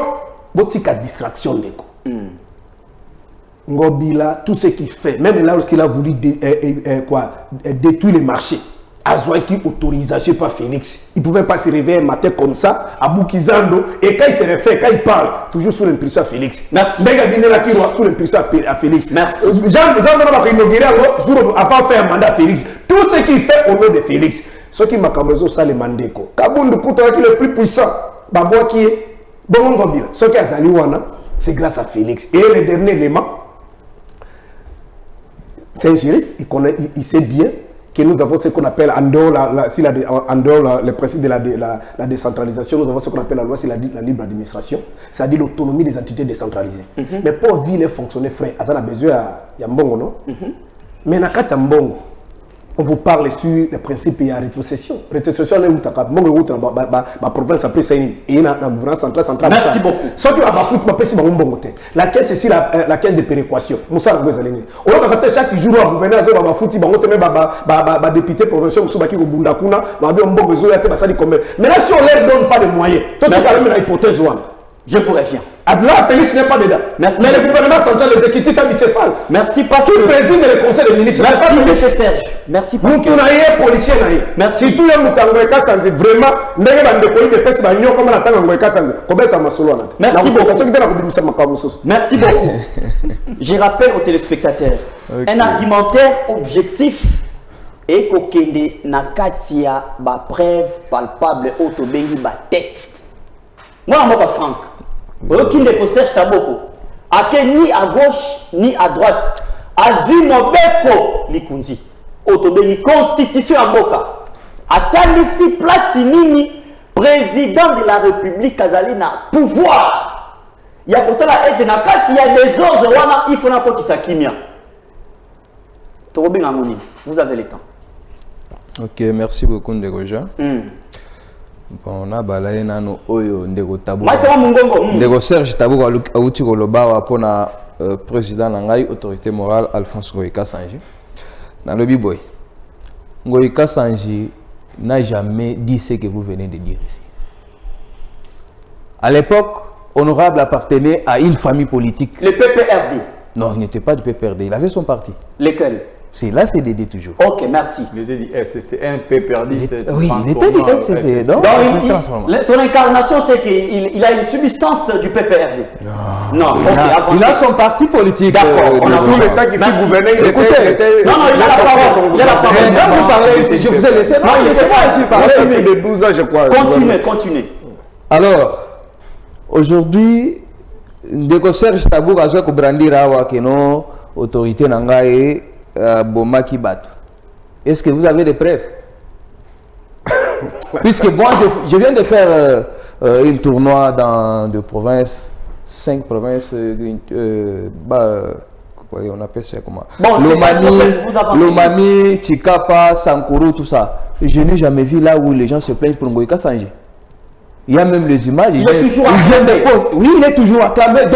botika distraction, Neko. Ngobila, tout ce qu'il fait, même là où il a voulu détruire les marchés, Azouaki autorisation par Félix. Il ne pouvait pas se réveiller un matin comme ça, à Boukizando, et quand il se réveille, quand il parle, toujours sous l'impulsion à Félix. Merci. Sous l'impulsion à Félix. Merci. Jean avant faire un mandat à Félix. Tout ce qu'il fait au nom de Félix. Ce qui m'a camézo, ça le mandeko. Kabundu Kouta qui est le plus puissant. Babou qui est bon Ngobila. Ce qui a Zaliwana, c'est grâce à Félix. Et le dernier élément, c'est un juriste, il sait bien que nous avons ce qu'on appelle, en dehors le principe de la décentralisation, nous avons ce qu'on appelle la loi sur la libre administration, c'est-à-dire l'autonomie des entités décentralisées. Mais pour vivre et fonctionner, frère, ça a besoin de Mbongo, non? Mais dans le Mbongo, on vous parle sur les principes et la rétrocession. Rétrocession, c'est la province après ça, et la gouvernance centrale. Merci beaucoup. Ce qui va foutre, la caisse, c'est la caisse de péréquation. Moussa Gouezalini. On va faire chaque jour à gouverner, on va foutre, on va député provincial, on va faire Bundakuna, on va faire un bon réseau, on va faire mais là, si on ne leur donne pas de moyens, toi, tu vas même l'hypothèse. Je vous reviens. Là, Félix n'est pas dedans. Merci. Mais le gouvernement central, l'exécutif est bicéphale. Merci parce que. Qui préside le conseil des ministres. Merci, M. Serge. Merci parce que. Nous sommes policiers. Merci. Si tout le monde est vraiment, merci beaucoup. Merci beaucoup. Je rappelle aux téléspectateurs un argumentaire objectif et qu'aucun nakatia ba preuve palpable autobengi ba texte. Moi, je suis Franck. Aucun des Serge Taboko. Ni à gauche, ni à droite. Azui Mobeko, Likunzi. Autobéni constitution à Boka. Atalisi place nini, président de la République Kazalina, pouvoir. Il y a côté la aide na kati, il y a des ordres, il faut n'importe qui s'akimia. Torobin Amoni, vous avez le temps. Ok, merci beaucoup Ndegoja. Bon, on a balayé nano oyo Ndego Tabou. Ndego Serge Tabou a outi koloba pour na président nangai autorité morale Alphonse Ngoïka Sanji. Dans le biboy. Ngoïka Sanji n'a jamais dit ce que vous venez de dire ici. À l'époque, Honorable appartenait à une famille politique. Le PPRD. Non, il n'était pas du PPRD, il avait son parti. Lequel? C'est là, c'est DD toujours. Ok, merci. Il était du FCC, un PPRD. Oui, il était du FCC. Donc, son incarnation, c'est qu'il a une substance du PPRD. Non, il a son parti politique. D'accord, on a tout le temps qu'il fait gouverner. Non, il a la parole. Il a la parole. Je vous ai laissé. Non, laissez-moi ici parler. De 12 ans, je crois. Continuez. Alors, aujourd'hui, Ndeko Serge Tabou a joué brandir awa que non autorité nangaye Boma Kibato. Est-ce que vous avez des preuves? Puisque moi, je viens de faire un tournoi dans deux provinces, 5 provinces, on appelle ça comment? Lomami, Tchikapa, Sankuru, tout ça. Je n'ai jamais vu là où les gens se plaignent pour Ngoïka Sanji. Il y a même les images. Il est toujours acclamé. Oui, il est toujours acclamé. De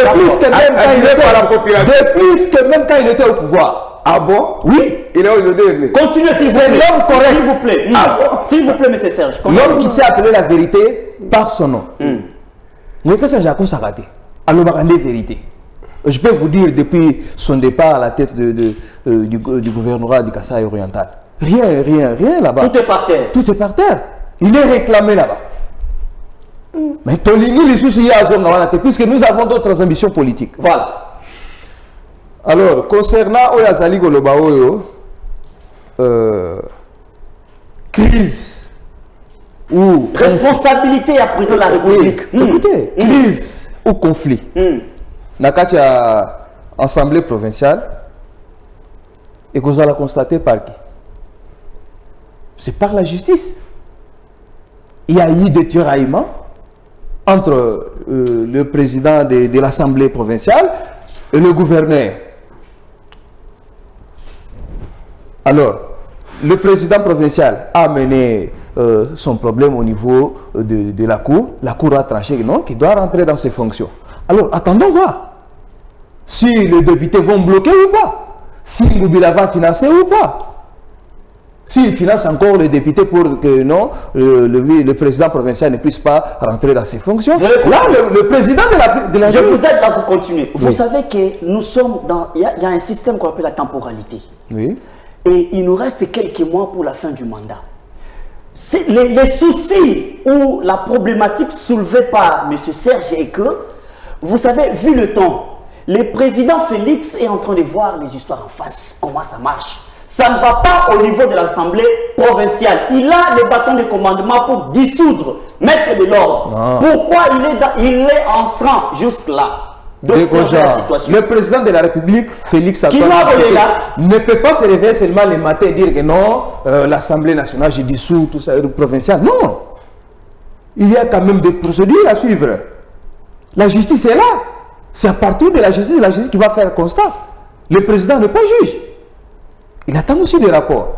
plus que même quand il était au pouvoir. Ah bon? Oui. Il est aujourd'hui. Continuez, s'il vous plaît. C'est l'homme correct. S'il vous plaît. S'il vous plaît, M. Serge. L'homme qui sait appeler la vérité par son nom. Ngoïka Sanji a raté. Alors, on va vérité. Je peux vous dire, depuis son départ à la tête du gouvernorat du Kasaï oriental, rien là-bas. Tout est par terre. Tout est par terre. Il est réclamé là-bas. Mais Tolini, les soucis, puisque nous avons d'autres ambitions politiques. Voilà. Alors, concernant Oyazali Golobao, crise ou responsabilité à président de la République. Écoutez, crise ou conflit. Nakati a assemblée provinciale et que vous allez constater par qui? C'est par la justice. Il y a eu des tiraillements entre le président de l'Assemblée provinciale et le gouverneur. Alors, le président provincial a mené son problème au niveau de la Cour. La Cour a tranché non, qu'il doit rentrer dans ses fonctions. Alors, attendons voir si les députés vont bloquer ou pas, si Ngobila va financer ou pas. S'il finance encore les députés pour que non, le président provincial ne puisse pas rentrer dans ses fonctions, là, le président de la Je vous aide à vous continuer. Vous savez que nous sommes dans... Il y a un système qu'on appelle la temporalité. Oui. Et il nous reste quelques mois pour la fin du mandat. Les soucis ou la problématique soulevée par M. Serge est que, vous savez, vu le temps, le président Félix est en train de voir les histoires en face, comment ça marche. Ça ne va pas au niveau de l'Assemblée provinciale. Il a les bâtons de commandement pour dissoudre, mettre de l'ordre. Pourquoi il est en train, jusque-là, d'observer la situation? Le président de la République, Félix Antoine ne peut pas se réveiller seulement le matin et dire que non, l'Assemblée nationale, j'ai dissous tout ça, provincial. Non. Il y a quand même des procédures à suivre. La justice est là. C'est à partir de la justice qui va faire constat. Le président n'est pas juge. Il attend aussi des rapports.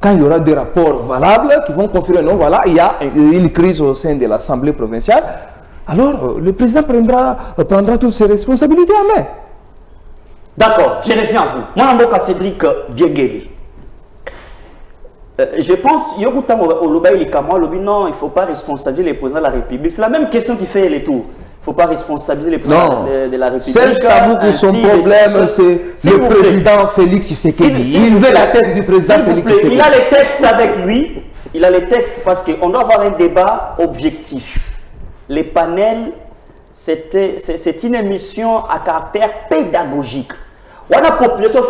Quand il y aura des rapports valables qui vont confirmer non, voilà, il y a une crise au sein de l'Assemblée provinciale, alors le président prendra toutes ses responsabilités en main. D'accord, je reviens à vous. Moi, je suis Cédric Biengeli. Je pense, non, il ne faut pas responsabiliser les présidents de la République. C'est la même question qui fait les tours. Il ne faut pas responsabiliser les présidents de la République. Serge Kaboukou, son problème, c'est le président Félix Tshisekedi. Il veut la tête du président Félix Tshisekedi. Il a les textes avec lui. Il a les textes parce qu'on doit avoir un débat objectif. Les panels, c'est une émission à caractère pédagogique. On a population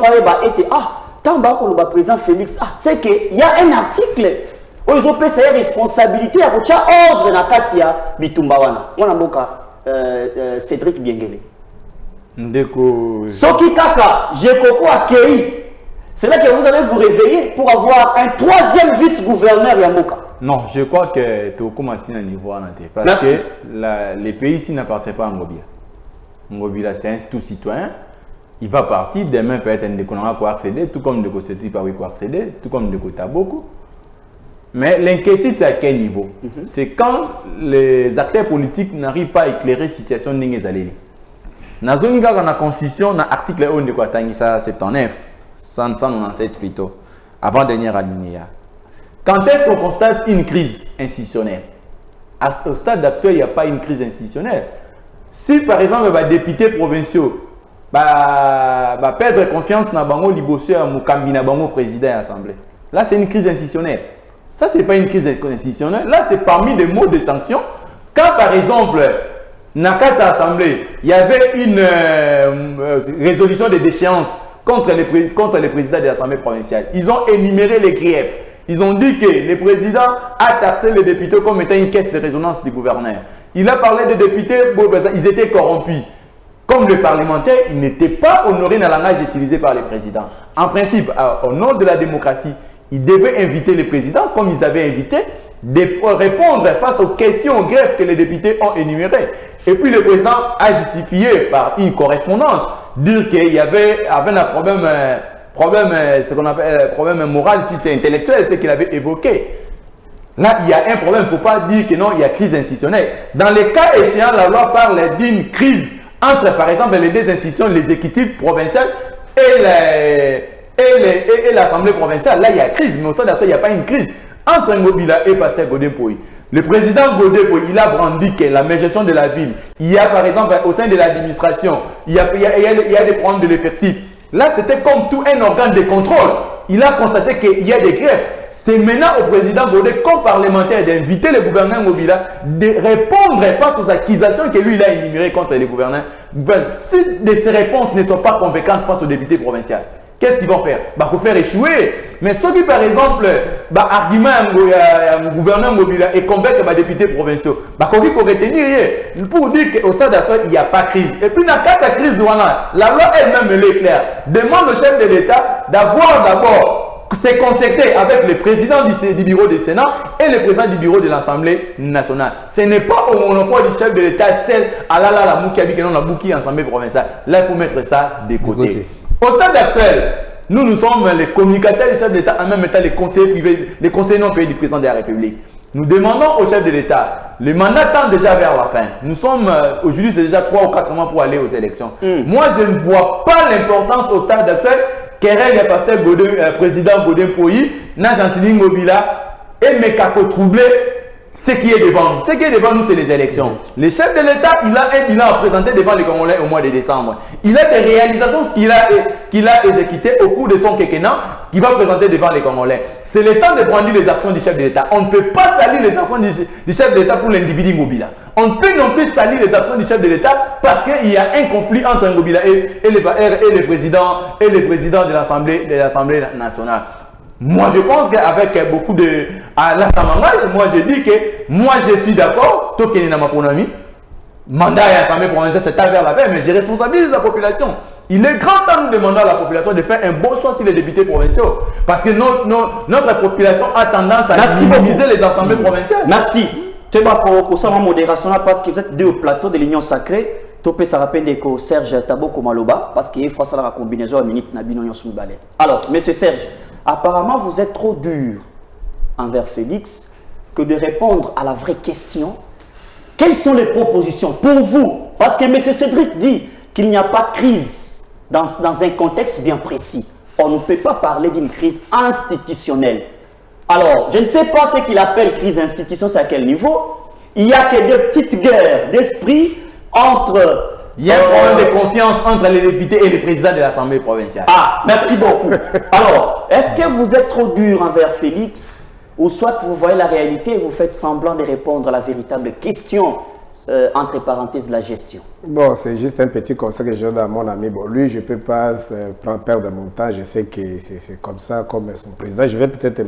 était tant que le président Félix, c'est qu'il y a un article où ils ont pris ses responsabilités à ordre na Katia Bitumbawana. On a Cédric Biengeli. Soki Kaka, Jekoko Akei. C'est là que vous allez vous réveiller pour avoir un troisième vice-gouverneur Yamoka. Non, je crois que tu as un niveau parce Merci. Que les pays ici n'appartiennent pas à Ngobila. Ngobila, c'est un tout citoyen. Il va partir, demain peut-être un déconnant pour accéder, tout comme de côté pour accéder, tout comme de côté beaucoup. Mais l'inquiétude, c'est à quel niveau? C'est quand les acteurs politiques n'arrivent pas à éclairer la situation de Ningezaleli. Dans la Constitution, dans l'article 1 de Kwatangisa 79, 197 plutôt, avant-dernière alinéa. Quand est-ce qu'on constate une crise institutionnelle? Au stade actuel, il n'y a pas une crise institutionnelle. Si par exemple, les députés provinciaux perdre confiance dans Bango Libossé à Mukambi na Bango président de l'Assemblée, là c'est une crise institutionnelle. Ça, c'est pas une crise institutionnelle. Là, c'est parmi les mots de sanctions. Quand, par exemple, dans l'Assemblée, il y avait une résolution de déchéance contre les présidents de l'Assemblée provinciale, ils ont énuméré les griefs. Ils ont dit que le président a taxé les députés comme étant une caisse de résonance du gouverneur. Il a parlé des députés, ils étaient corrompus. Comme les parlementaires, ils n'étaient pas honorés dans le langage utilisé par les présidents. En principe, au nom de la démocratie, ils devaient inviter les présidents, comme ils avaient invité, de répondre face aux questions, aux greffes que les députés ont énumérées. Et puis le président a justifié par une correspondance, dire qu'il y avait un problème, ce qu'on appelle problème moral, si c'est intellectuel, c'est qu'il avait évoqué. Là, il y a un problème, il ne faut pas dire que non, il y a crise institutionnelle. Dans les cas échéants, la loi parle d'une crise entre, par exemple, les deux institutions, l'exécutif provincial et l'Assemblée provinciale. Là, il y a crise, mais au sein d'acteur, il n'y a pas une crise. Entre Ngobila et Pasteur Godin-Pouy. Le président Godin-Pouy, il a brandi que la gestion de la ville, il y a par exemple au sein de l'administration, il y a des problèmes de l'effectif. Là, c'était comme tout un organe de contrôle. Il a constaté qu'il y a des grèves. C'est maintenant au président Godin, comme parlementaire, d'inviter le gouverneur Ngobila de répondre face aux accusations que lui, il a énumérées contre les gouverneurs. Si ces réponses ne sont pas convaincantes face aux députés provinciaux, qu'est-ce qu'ils vont faire? Bah, faire échouer. Mais ceux qui, par exemple, bah, argument gouverneur Mobila et convaincre les députés provinciaux, bah, qu'on peut retenir rien. Pour dire qu'au stade d'actuel, il n'y a pas de crise. Et puis, dans la crise, la loi elle-même, elle est claire. Demande au chef de l'État d'avoir d'abord se concerter avec le président du bureau du Sénat et le président du bureau de l'Assemblée nationale. Ce n'est pas au monopole du chef de l'État seul à la mouki avec la mouki Assemblée provinciale. Là, il faut mettre ça de côté. Au stade actuel, nous sommes les communicateurs du chef de l'État, en même temps les conseillers privés, les conseillers non payés du président de la République. Nous demandons au chef de l'État, le mandat tend déjà vers la fin. Nous sommes, aujourd'hui, c'est déjà 3 ou 4 mois pour aller aux élections. Moi, je ne vois pas l'importance au stade actuel qu'Erel le pasteur président Godin Poyi, n'a Gentili Ngobila et Mekako troublé ce qui est devant nous. Ce qui est devant nous, c'est les élections. Le chef de l'État, il a un bilan à présenter devant les Congolais au mois de décembre. Il a des réalisations qu'il a exécutées au cours de son quinquennat qu'il va présenter devant les Congolais. C'est le temps de prendre les actions du chef de l'État. On ne peut pas salir les actions du chef de l'État pour l'individu Ngobila. On ne peut non plus salir les actions du chef de l'État parce qu'il y a un conflit entre Ngobila et le président de l'Assemblée nationale. Moi, je pense qu'avec beaucoup de... À l'Assemblée, moi, je dis que moi, je suis d'accord. Tout qui est dans ma pronomie. Mandat et Assemblée provinciale, c'est vers la fin, mais je responsabilise la population. Il est grand temps de demander à la population de faire un bon choix sur les députés provinciaux. Parce que notre population a tendance à minimiser les assemblées provinciales. Merci. Tu es pour ça, modération, parce que vous êtes deux au plateau de l'Union Sacrée. Topé, ça rappelle que Serge Taboko Maloba, parce qu'il faut ça la combinaison à minute Nabino Yonsoubalé. Alors, monsieur Serge, apparemment, vous êtes trop dur envers Félix que de répondre à la vraie question. Quelles sont les propositions pour vous? Parce que M. Cédric dit qu'il n'y a pas de crise dans un contexte bien précis. On ne peut pas parler d'une crise institutionnelle. Alors, je ne sais pas ce qu'il appelle crise institutionnelle, c'est à quel niveau. Il n'y a que des petites guerres d'esprit entre... Il y a un problème de confiance entre les députés et le président de l'Assemblée provinciale. Ah, merci beaucoup. Alors, est-ce que vous êtes trop dur envers Félix ou soit vous voyez la réalité et vous faites semblant de répondre à la véritable question, entre parenthèses, de la gestion? Bon, c'est juste un petit conseil que je donne à mon ami. Bon, lui, je ne peux pas perdre mon temps. Je sais que c'est comme ça, comme son président. Je vais peut-être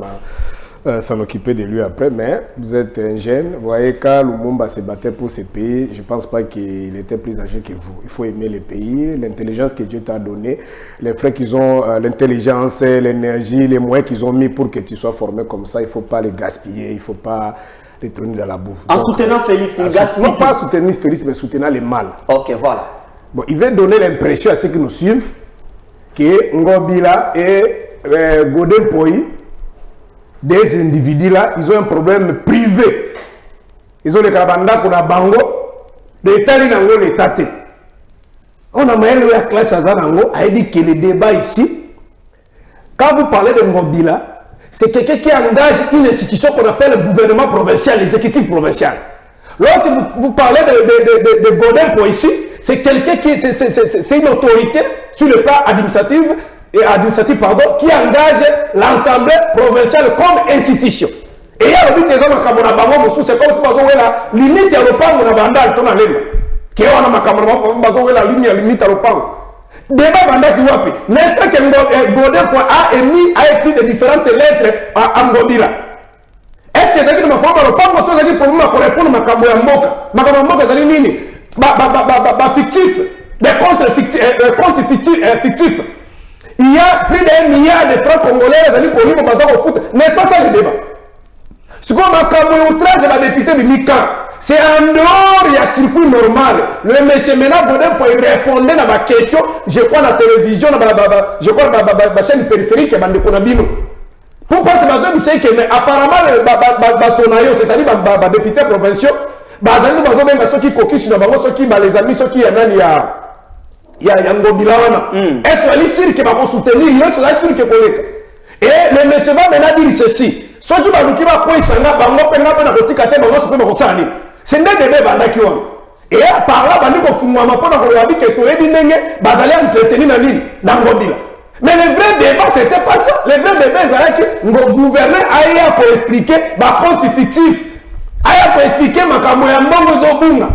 s'en occuper de lui après, mais vous êtes un jeune. Vous voyez, quand Lumumba se battait pour ce pays, je ne pense pas qu'il était plus âgé que vous. Il faut aimer le pays, l'intelligence que Dieu t'a donnée, les frais qu'ils ont, l'intelligence, l'énergie, les moyens qu'ils ont mis pour que tu sois formé comme ça. Il ne faut pas les gaspiller, il ne faut pas les tourner dans la bouffe. En soutenant Félix, il gaspille. Non pas soutenir Félix, mais soutenir les mal. Ok, voilà. Bon, il va donner l'impression à ceux qui nous suivent que Ngobila et Godin Poyi, des individus là, ils ont un problème privé. Ils ont les Kabanda pour la Bango, l'État n'ango l'État. On a moyen de la classe Azanango a dit que le débat ici, quand vous parlez de Ngobila, c'est quelqu'un qui engage une institution qu'on appelle le gouvernement provincial, l'exécutif provincial. Lorsque vous parlez de Godin pour ici, c'est quelqu'un qui, c'est une autorité sur le plan administratif, qui engage l'Assemblée provinciale comme institution. Et il y a le but des hommes à c'est comme si on avait la limite à l'opang de Bandal, ton alléme. Qui est en a la limite à l'opang. Débat Bandal qui wapi. N'est-ce pas que Godin a écrit de différentes lettres à Ngobila? Est-ce que c'est que l'opang c'est pour moi pour répondre à Makamboya c'est nini? Fictif. Des comptes fictifs. Il y a plus d'1 milliard de francs congolais pour lui au foot. N'est-ce pas ça le débat? Ce qu'on a outrage la députée de Mika, c'est en dehors, il y a circuit normal. Le monsieur maintenant pour répondre à ma question, je crois la télévision, je crois la chaîne périphérique, pourquoi c'est besoin de dire que apparemment, c'est-à-dire les députés provinciaux, ceux qui coquissent sur ceux qui les amis, ceux qui y a. Il y a Ngobila. Est-ce que c'est que va soutenir? Est-ce que et le monsieur va maintenant dire ceci. Ceux qui vont nous va quoi ça n'a pas na botika te bango se peut ça ni. C'est des débats bandaki on. Et par là bandi ko fumwa mapona ko yabi que to ebi ndenge bazali entretenir na nini dans Ngobila. Mais le vrai débat c'était pas ça. Le vrai débat c'est que le gouverneur a pour expliquer ba compte fictif. A pour expliquer makambo ya mbongo zobunga.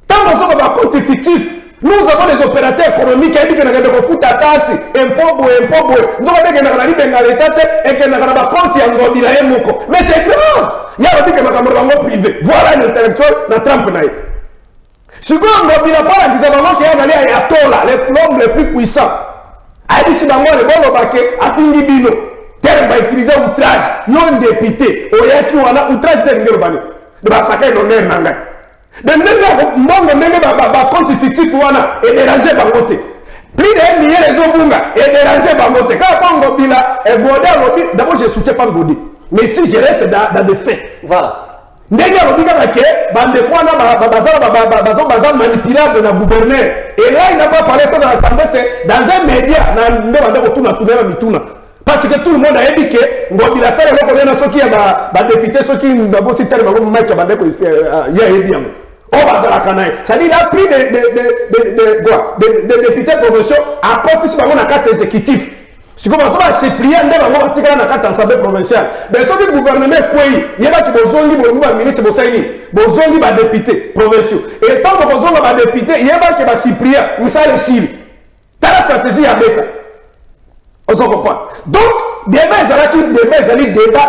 Tant que ça ba compte fictif. Nous avons des opérateurs économiques qui disent que nous avons foutu à taxi, impôt. Nous avons dit que nous avons l'État et que nous avons un compte en Ngobila et Moko. Mais c'est grave. Il y a dit que nous avons un privé. Voilà un intellectuel dans Trump. Si vous avez un pas, nous avons qui est allé à Yatola, l'homme le plus puissant. A dit si dans moi, le bon baquet a fini bino. Terme va utiliser outrage. Il y a un député. Il y a un outrage de l'Urbani. De massacrer l'honneur Nangai. De mon compte fictif et déranger Bangote. Plus de 1 million les Obunga et déranger Bangote. Quand Bangobila et Bodé, d'abord je soutiens pas Bodé. Mais si je reste dans des faits. Voilà. Ndenge Robika Bake, Bazan manipulable dans le gouverneur. Et là, il n'a pas parlé ça dans l'Assemblée, c'est dans un média, parce que tout le monde a dit que Ngobila Sale, ceux qui ont député, ceux qui ont aussi terminé, il y a bien. C'est-à-dire qu'il a pris des députés provinciaux à partir de la carte exécutive. Si vous avez se plier, vous avez la carte assemblée provinciale. Mais si le gouvernement il y a des ministres, des députés provinciaux. Et tant que vous avez des députés, il y a des cypriens, vous avez le Syrie. C'est la stratégie à Beka. On s'en comprend. Donc, débat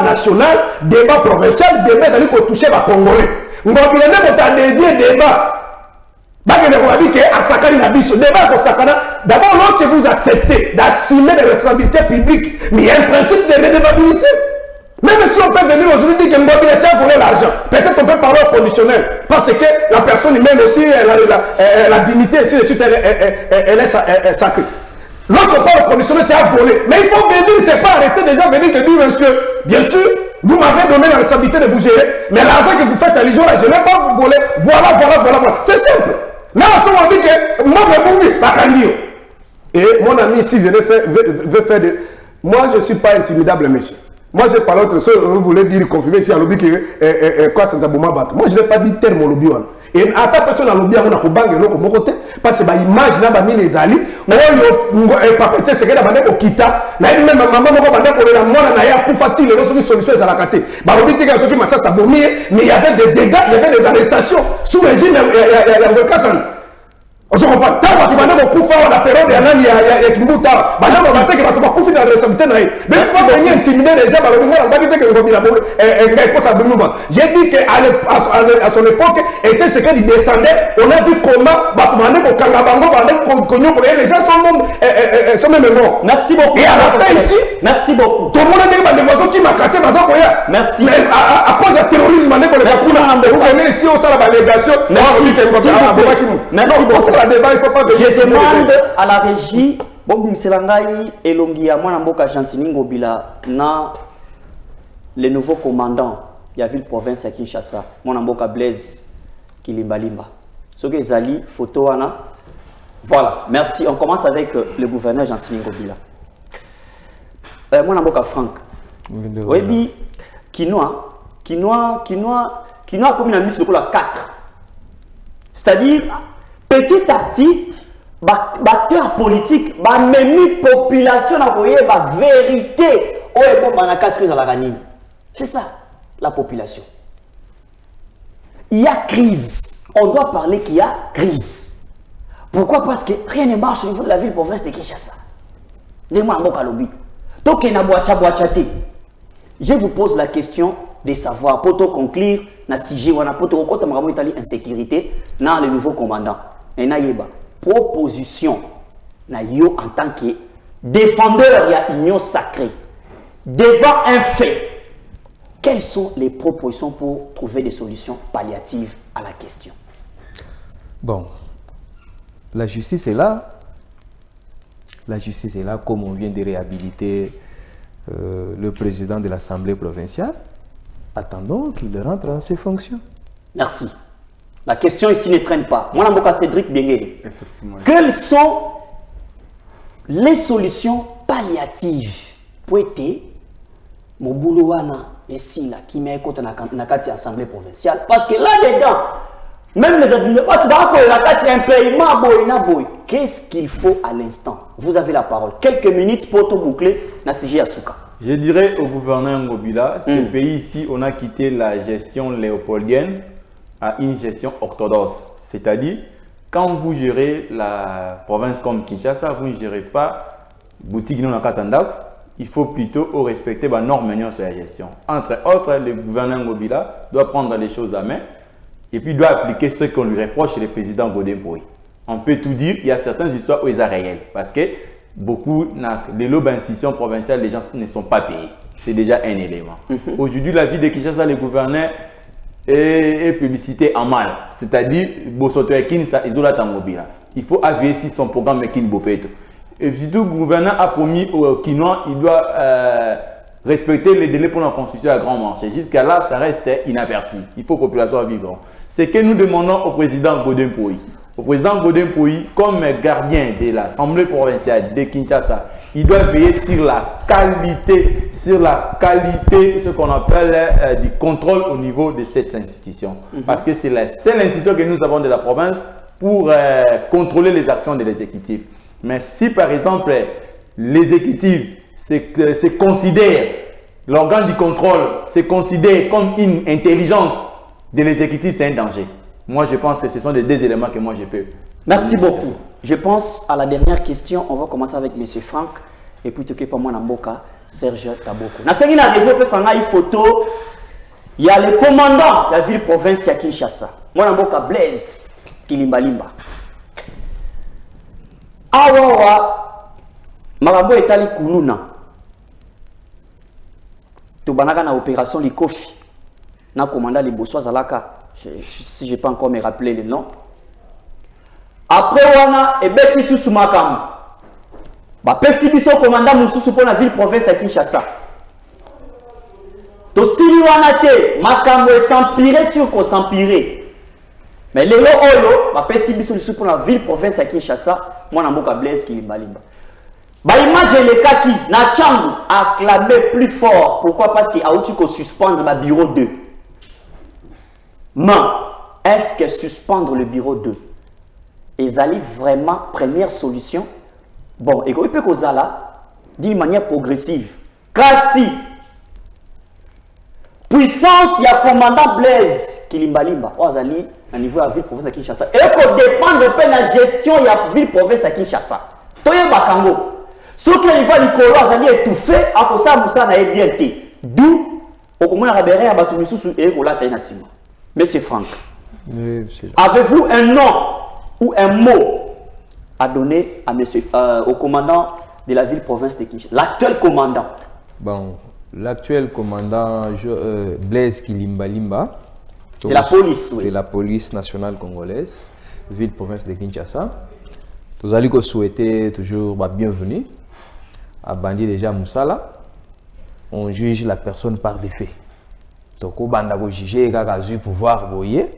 national, débat provincial, débat qui touche les Congolais. Vous avez dédié débat. D'abord, lorsque vous acceptez d'assumer des responsabilités publiques, mais il y a un principe de redevabilité. Même si on peut venir aujourd'hui dire que Ngobila tient pour l'argent, peut-être on peut parler au conditionnel. Parce que la personne humaine aussi, la dignité, ainsi de suite, elle est sacrée. Lorsqu'on parle au conditionnel, tu as volé. Mais il faut venir, c'est pas arrêter déjà venir te dire, monsieur, bien sûr, vous m'avez donné la responsabilité de vous gérer, mais l'argent que vous faites allusion là, je ne vais pas vous voler. Voilà. C'est simple. Là, on dit que moi, je ne pas candidat. Et mon ami ici veut faire de... Moi, je ne suis pas intimidable, monsieur. Moi, je parle autre chose. Vous voulez dire, confirmer ici à lobby que quoi, c'est un bon battre. Moi, je n'ai pas dit terme au lobby. Et à ta personne, à lobby, on a un banque de mon côté. Parce que l'image, là, mis les alliés. Moi, papa, c'est ce que je suis kita. Même maman, il y a une solution à la carte. Mais il y avait des dégâts, il y avait des arrestations. Sous le régime, il y a un cas. On se comprend. Tant que tu vas beaucoup faire la période, il y a Kimbuta. Maintenant, on va dire que tu vas beaucoup faire la responsabilité. Mais il faut venir intimider les gens. J'ai dit qu'à son époque, était ce qu'il descendait. On a vu comment les gens sont même morts. Merci beaucoup. Et à la fin ici, merci beaucoup. Tout le monde a dit que les oiseaux qui m'a cassé, merci. Mais à cause du terrorisme, vous venez ici au sein de la délégation. Merci beaucoup. Je demande à la régie, Bob Mselangai et Longia, moi Namboka Chantini Ngobila, na le nouveau commandant de la ville province à Kinshasa, moi Namboka Blaise Kilimbalimba. Ce que Zali, photo Anna. Voilà, merci. On commence avec le gouverneur Chantini Ngobila. Moi Namboka Franck. Oui, quinoa comme une mise sur la 4. C'est-à-dire, petit à petit, acteurs politiques, même population a la vérité. C'est ça, la population. Il y a crise. On doit parler qu'il y a crise. Pourquoi? Parce que rien ne marche au niveau de la ville province de Kinshasa. Donc, je vous pose la question de savoir, pour conclure, na sujet wana poto kokota makambo itali insécurité na le nouveau commandant na yeba proposition na yo en tant que défendeur ya union sacrée devant un fait, quelles sont les propositions pour trouver des solutions palliatives à la question? Bon, la justice est là. La justice est là, comme on vient de réhabiliter le président de l'Assemblée provinciale. Attendons qu'il rentre dans ses fonctions. Merci. La question ici ne traîne pas. Moi, je suis Cédric Biengeli. Quelles sont les solutions palliatives pour aider mon boulot ici là qui met côté na kati assemblée provinciale? Parce que là-dedans, même les administrateurs, qu'est-ce qu'il faut à l'instant? Vous avez la parole. Quelques minutes pour tout boucler na sujet Asuka. Je dirais au gouverneur Ngobila, ce pays ici, on a quitté la gestion léopoldienne à une gestion orthodoxe. C'est-à-dire, quand vous gérez la province comme Kinshasa, vous ne gérez pas boutique non Katanda. Il faut plutôt respecter les normes sur la gestion. Entre autres, le gouverneur Ngobila doit prendre les choses à main et puis doit appliquer ce qu'on lui reproche le président Godin Boy. On peut tout dire, il y a certaines histoires où ils sont réelles parce que beaucoup, les lots d'institutions provinciales, les gens ne sont pas payés. C'est déjà un élément. Aujourd'hui, la vie de Kinshasa, les gouverneurs est publicité en mal. C'est-à-dire, il faut avier si son programme est Kinbopeto. Et surtout, le gouverneur a promis au Kinois, il doit respecter les délais pour la construction à grand marché. Jusqu'à là, ça reste inaperçu. Il faut que la population vive. C'est que nous demandons au président Godin Poyi. Au président Godin Poyi, comme gardien de l'Assemblée provinciale de Kinshasa, il doit veiller sur la qualité, ce qu'on appelle du contrôle au niveau de cette institution. Parce que c'est la seule institution que nous avons de la province pour contrôler les actions de l'exécutif. Mais si par exemple l'exécutif se considère, l'organe du contrôle se considère comme une intelligence de l'exécutif, c'est un danger. Moi je pense que ce sont les deux éléments que moi je peux. Merci beaucoup. Je pense à la dernière question. On va commencer avec M. Franck et puis tu pas moi Namboka, Serge Taboko. Dans cette photo, il y a le commandant de la ville-province de Kinshasa. Moi Namboka Blaise Kilimbalimba. Awawa Marabo etali kuluna tobanaka na opération Likofi na commandant Liboso Zalaka si je peux encore me rappeler le nom après wana ebeki susu makambo ba pesi biso commandant mususu pour la ville province ya Kinshasa to sili wana te makambo s'empirer sur ko s'empirer. Mais les lots, ma pessibiso pour la ville province à Kinshasa, moi Namboka Blaise Kilimbalimba. Bah imagine les kaki, na Tchangu acclamé plus fort. Pourquoi? Parce qu'il a outil qu'on suspendre le bureau 2. Mais est-ce que suspendre le bureau 2 ils allaient vraiment première solution? Bon, et il peut causer là d'une manière progressive. Kasi puissance, il y a commandant Blaise Kilimbalimba. Ozali à niveau de la ville province à Kinshasa. Et pour dépendre de la gestion de la ville province à Kinshasa. Toye Bakango. Ce qui est niveau de Nikolo Azali étouffé, à cause de ça, n'a bien été. D'où, au commun Rabéré, à Batumissou et Ola Tainasima. Monsieur Franck, avez-vous un nom ou un mot à donner à monsieur, au commandant de la ville province de Kinshasa, l'actuel commandant? Bon, l'actuel commandant Blaise Kilimbalimba. C'est la police, oui. C'est la police nationale congolaise, ville province de Kinshasa. Nous allons souhaiter toujours la bienvenue à Bandi déjà Moussala. On juge la personne par des faits. Donc, on va juger le pouvoir boyer.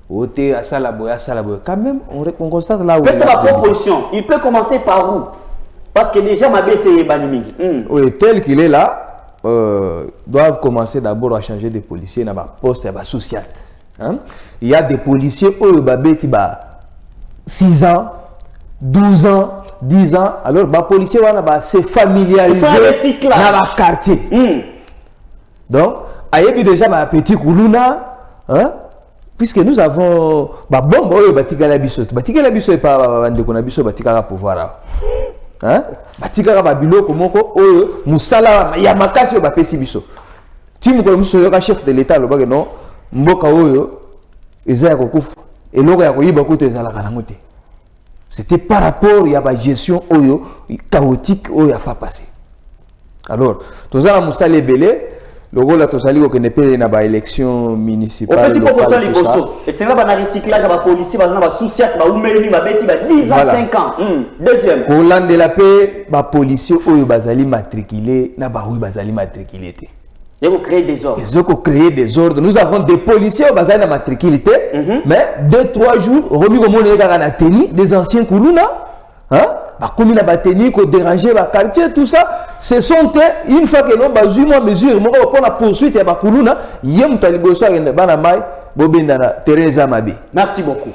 Quand même, on constate là où. C'est la proposition. Il peut commencer par où? Parce que déjà, ma baisse est banimée. Oui, tel qu'il est là, doivent commencer d'abord à changer de policiers dans ma poste et ma société. Il y a des policiers qui ont 6 ans, 12 ans, 10 ans. Alors, les policiers se familiariser dans le quartier. Donc, il y a déjà ma petite Koulouna, puisque nous avons bon, batikala biso et pas de konabiso batikala pouvoir. Batikala babilo komoko oyo musala ya makasi ba pesi biso. Ti mukolo muso yo ka chef de l'état lo ba non mboka oyo eza ya kokufa eloko ya koyiba ko tezala kana ngote. C'était par rapport à la gestion oyo chaotique oyo a fait passer. Alors, tozala musala belé le rôle là tozali ko kenepe na ba élection municipale. On peut proposer les bosso. Et c'est là ba na recyclage ba policier ba na souci ba umeli ba beti ba 10 ans 5 ans. Deuxième. Pour l'an de la paix, ba policier oyo bazali matriculé na ba oui bazali matriculé té. Ils vont créer des ordres. Ils ont créé des ordres. Nous avons des policiers au bazali na matriculé mais 2-3 jours remis au monde na teni des anciens Koulouna. Bah, comme il a battu, qu'on déranger le quartier, tout ça, ce sont une fois que l'on a eu mesure, pour la poursuite, il y a Bakuluna, il y a un taliboso à Banamai, Bobindana, Teresa Mabi. Merci beaucoup.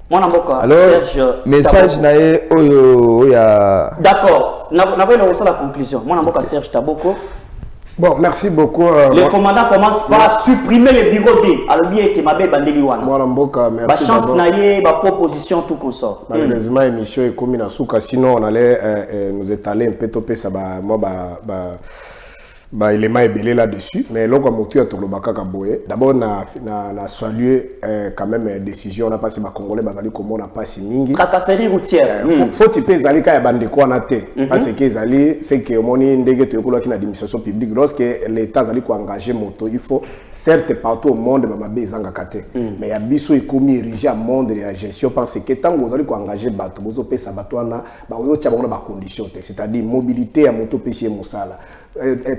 Alors, Serge, message nae oya. D'accord, nous avons la conclusion. Mon amboka Serge Taboko. Bon, merci beaucoup. Le commandant commence par supprimer les bureaux D. Alors, bien que ma belle Bandeliwana. Moi, Mboka, merci. Chance naïe, proposition, tout consort. Malheureusement, l'émission est comme une souka. Sinon, on allait nous étaler un peu topé ça. Il est belé là-dessus, mais là, comme tu as tout le baka kaboye. D'abord, on a salué quand même une décision. On a passé ma Congolais, basali comme on a passé mingi. Tracasserie routière. Faut typer zali kaya bande quoi naté. Parce que zali, c'est que mon indégué te yokola qui na administration publique. Lorsque l'État zali ko engagé moto, il faut certes partout au monde, ma bezanga kate. Mais ya biso ekomi érigé à monde de la gestion parce que tant vous allez ko engagé bato, vous opé sa bato na ba yo tia ba condition, c'est-à-dire mobilité à moto PC mosala.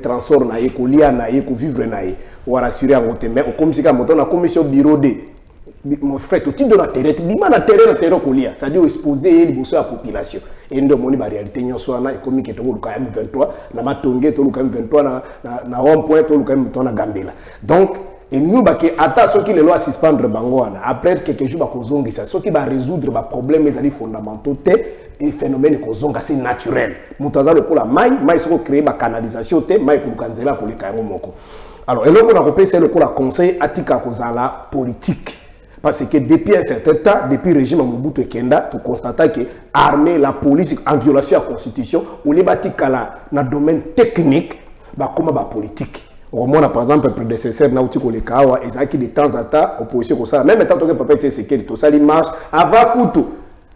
Transport na yeko lia na yeko vivre na ye ou rassurer en côté mais au comme si ka moto na commission bureau D mon frère tout de la terre bima na terre ko lia ça dit exposer les besoins à la population et ndo moni ba réalité nyonso na ekomi ke to ko M23 na matonge to ko M23 na rond point to ko M23 na Gambela donc et nous bah que attends ceux qui les lois suspendre bango après quelques jours bah kozongi ça ceux qui va résoudre bah problème les fondamentaux et phénomène kozonga c'est naturel mutaza le la mai soko créer bah canalisation té mai ko kanzela ko le kairo moko alors et là on a repéré c'est le la conseil atika kozala politique parce que depuis un certain temps depuis le régime Mobutu Kenda tu constates que armée la police en violation à la constitution ou les batikala na domaine technique bah comme bah politique. Au moins, par exemple, le prédécesseur Nautiko Lekawa, ils ont de temps en temps opposition comme ça. Même tant que papa était séqué, tout ça, il marche. Avant tout,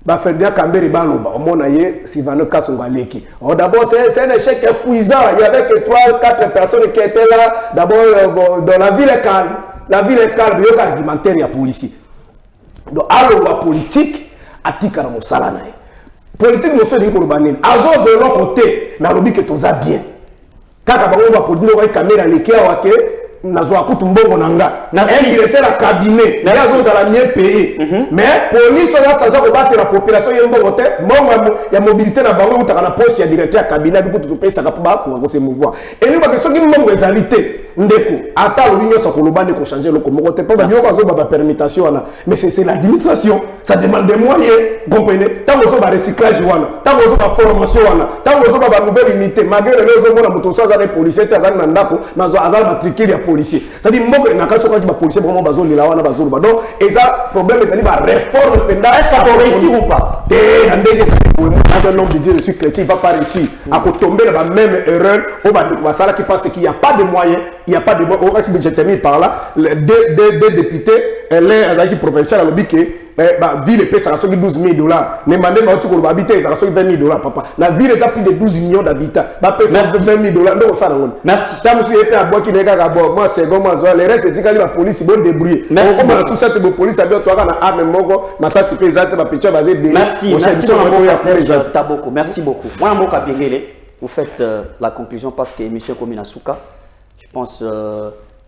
bah Ferdinand Kambere Baloba, au moins, il y a Sylvano Kassongaleki. D'abord, c'est un échec épuisant. Il y avait que 3-4 personnes qui étaient là. D'abord, dans la ville est calme. La ville est calme, il y a un argumentaire, il y a policier. Donc, alors, la politique, à Tikara Moussalanaï. Politique, nous sommes dit que nous avons de l'autre côté, nous avons dit que tout ça bien. Kaka bango ba podino ba caméra lekia wake nazo akutu mbongo nanga un directeur à cabinet nazo za la mieux payé mais police ça ça ko battre la population yembo wote mbongo ya mobilité na bango utaka na poste ya directeur à cabinet du coup tout payé ça ka ba ko se mouvoir et nous ba que soki mbongo ezalité ndeko ata lo binyo soko lobande ko changer le komo te pas ba zo ba permutation na mais c'est l'administration ça demande des moyens comprenez tant que ba recyclage wana tant que ba formation wana tant que ba nouvelle unité malgré les zo mona moto ça les policiers tazana na ndako nazo azal matricule ya policier ça dit mbongo na kaso ko ba policier vraiment bazo lila wana bazo ba donc et ça problème c'est ba réforme penda est-ce que va réussir ou pas té ndenge ça un homme de Dieu je suis chrétien il va pas réussir à tomber dans la même erreur au ba ça qui pense qu'il y a pas de moyens il n'y a pas de bon. Je termine par là. Deux députés, l'un qui provincial a lobby que la ville paie ça 12 000 $. Les mandés qui habiter ça 20 000 $. Papa, la ville a plus de 12 millions d'habitants. La paie ça 20 000 $. Donc ça merci. Tant que tu à bois qui n'est qu'à boire, moi c'est comment ça. Les restes c'est la police est bonne débrouiller. Merci. Comme la sous-chef de police a bien toi na arme moko, na ça c'est pesant ma petite basé de. Merci. Merci beaucoup. Moi Mboka Bengele, vous faites la conclusion parce que monsieur Komina Souka. Je pense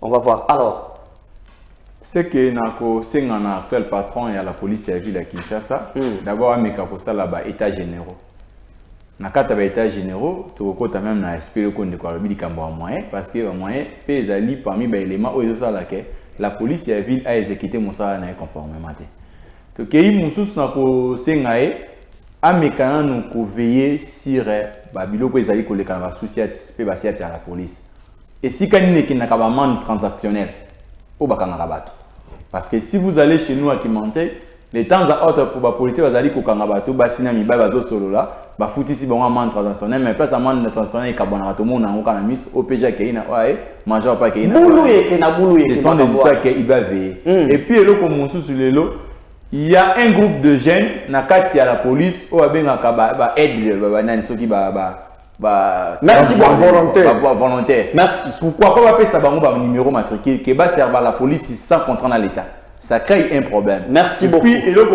on va voir. Alors, c'est que Nako Sengana fait le patron et à la police et à la ville à Kinshasa. D'abord, à Mekakosa là-bas, états généraux. Nakata ba états généraux, tu as même espéré qu'on ne soit pas moyen parce que moyen les alliés parmi les éléments où ils ont la police et la ville a exécuté mon salaire conformément. Donc, il y a une Nako Sengae à Mekana nous veiller sur Babilo que les alliés collègues à la société, à la police. Et si quelqu'un n'a pas de mandat transactionnel, parce que si vous allez chez nous à Kimanté, les temps à autre pour la police, vous allez au Kangabato, Basinami, Bazo Solo là, Bafouti si bon mandat transactionnel, mais pas un mandat transactionnel, Kabanato, mon a mis au PJ Keina, major pas Keina. Ce sont des histoires qu'il va veiller. Et puis, comme sur les lots, il y a un groupe de jeunes, Nakati à la police, ou à Bengakaba, aide, ceux qui merci beaucoup. Volontaire. Merci. Pourquoi pas appeler ça un numéro matricule qui va servir à la police sans contrat dans l'État? Ça crée un problème. Merci beaucoup. Et puis, on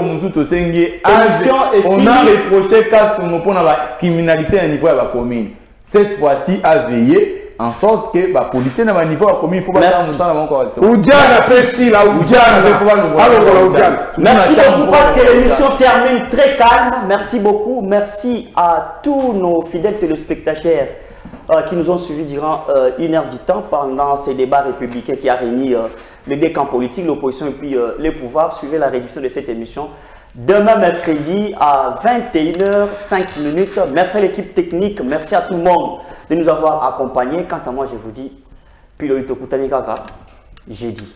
a reproché qu'à son pour la criminalité à niveau de la commune. Cette fois-ci, à veiller en sorte que les policiers n'ont pas niveau de la commune. Il faut pas ça encore. Merci beaucoup parce que l'émission termine très calme. Merci beaucoup. Merci à tous nos fidèles téléspectateurs qui nous ont suivis durant 1 heure du temps pendant ces débats républicains qui a réuni les deux camps politiques, l'opposition et puis les pouvoirs. Suivez la réduction de cette émission Demain mercredi à 21h05. Merci à l'équipe technique, merci à tout le monde de nous avoir accompagnés. Quant à moi, je vous dis, Piloito Kutani Kaka, j'ai dit.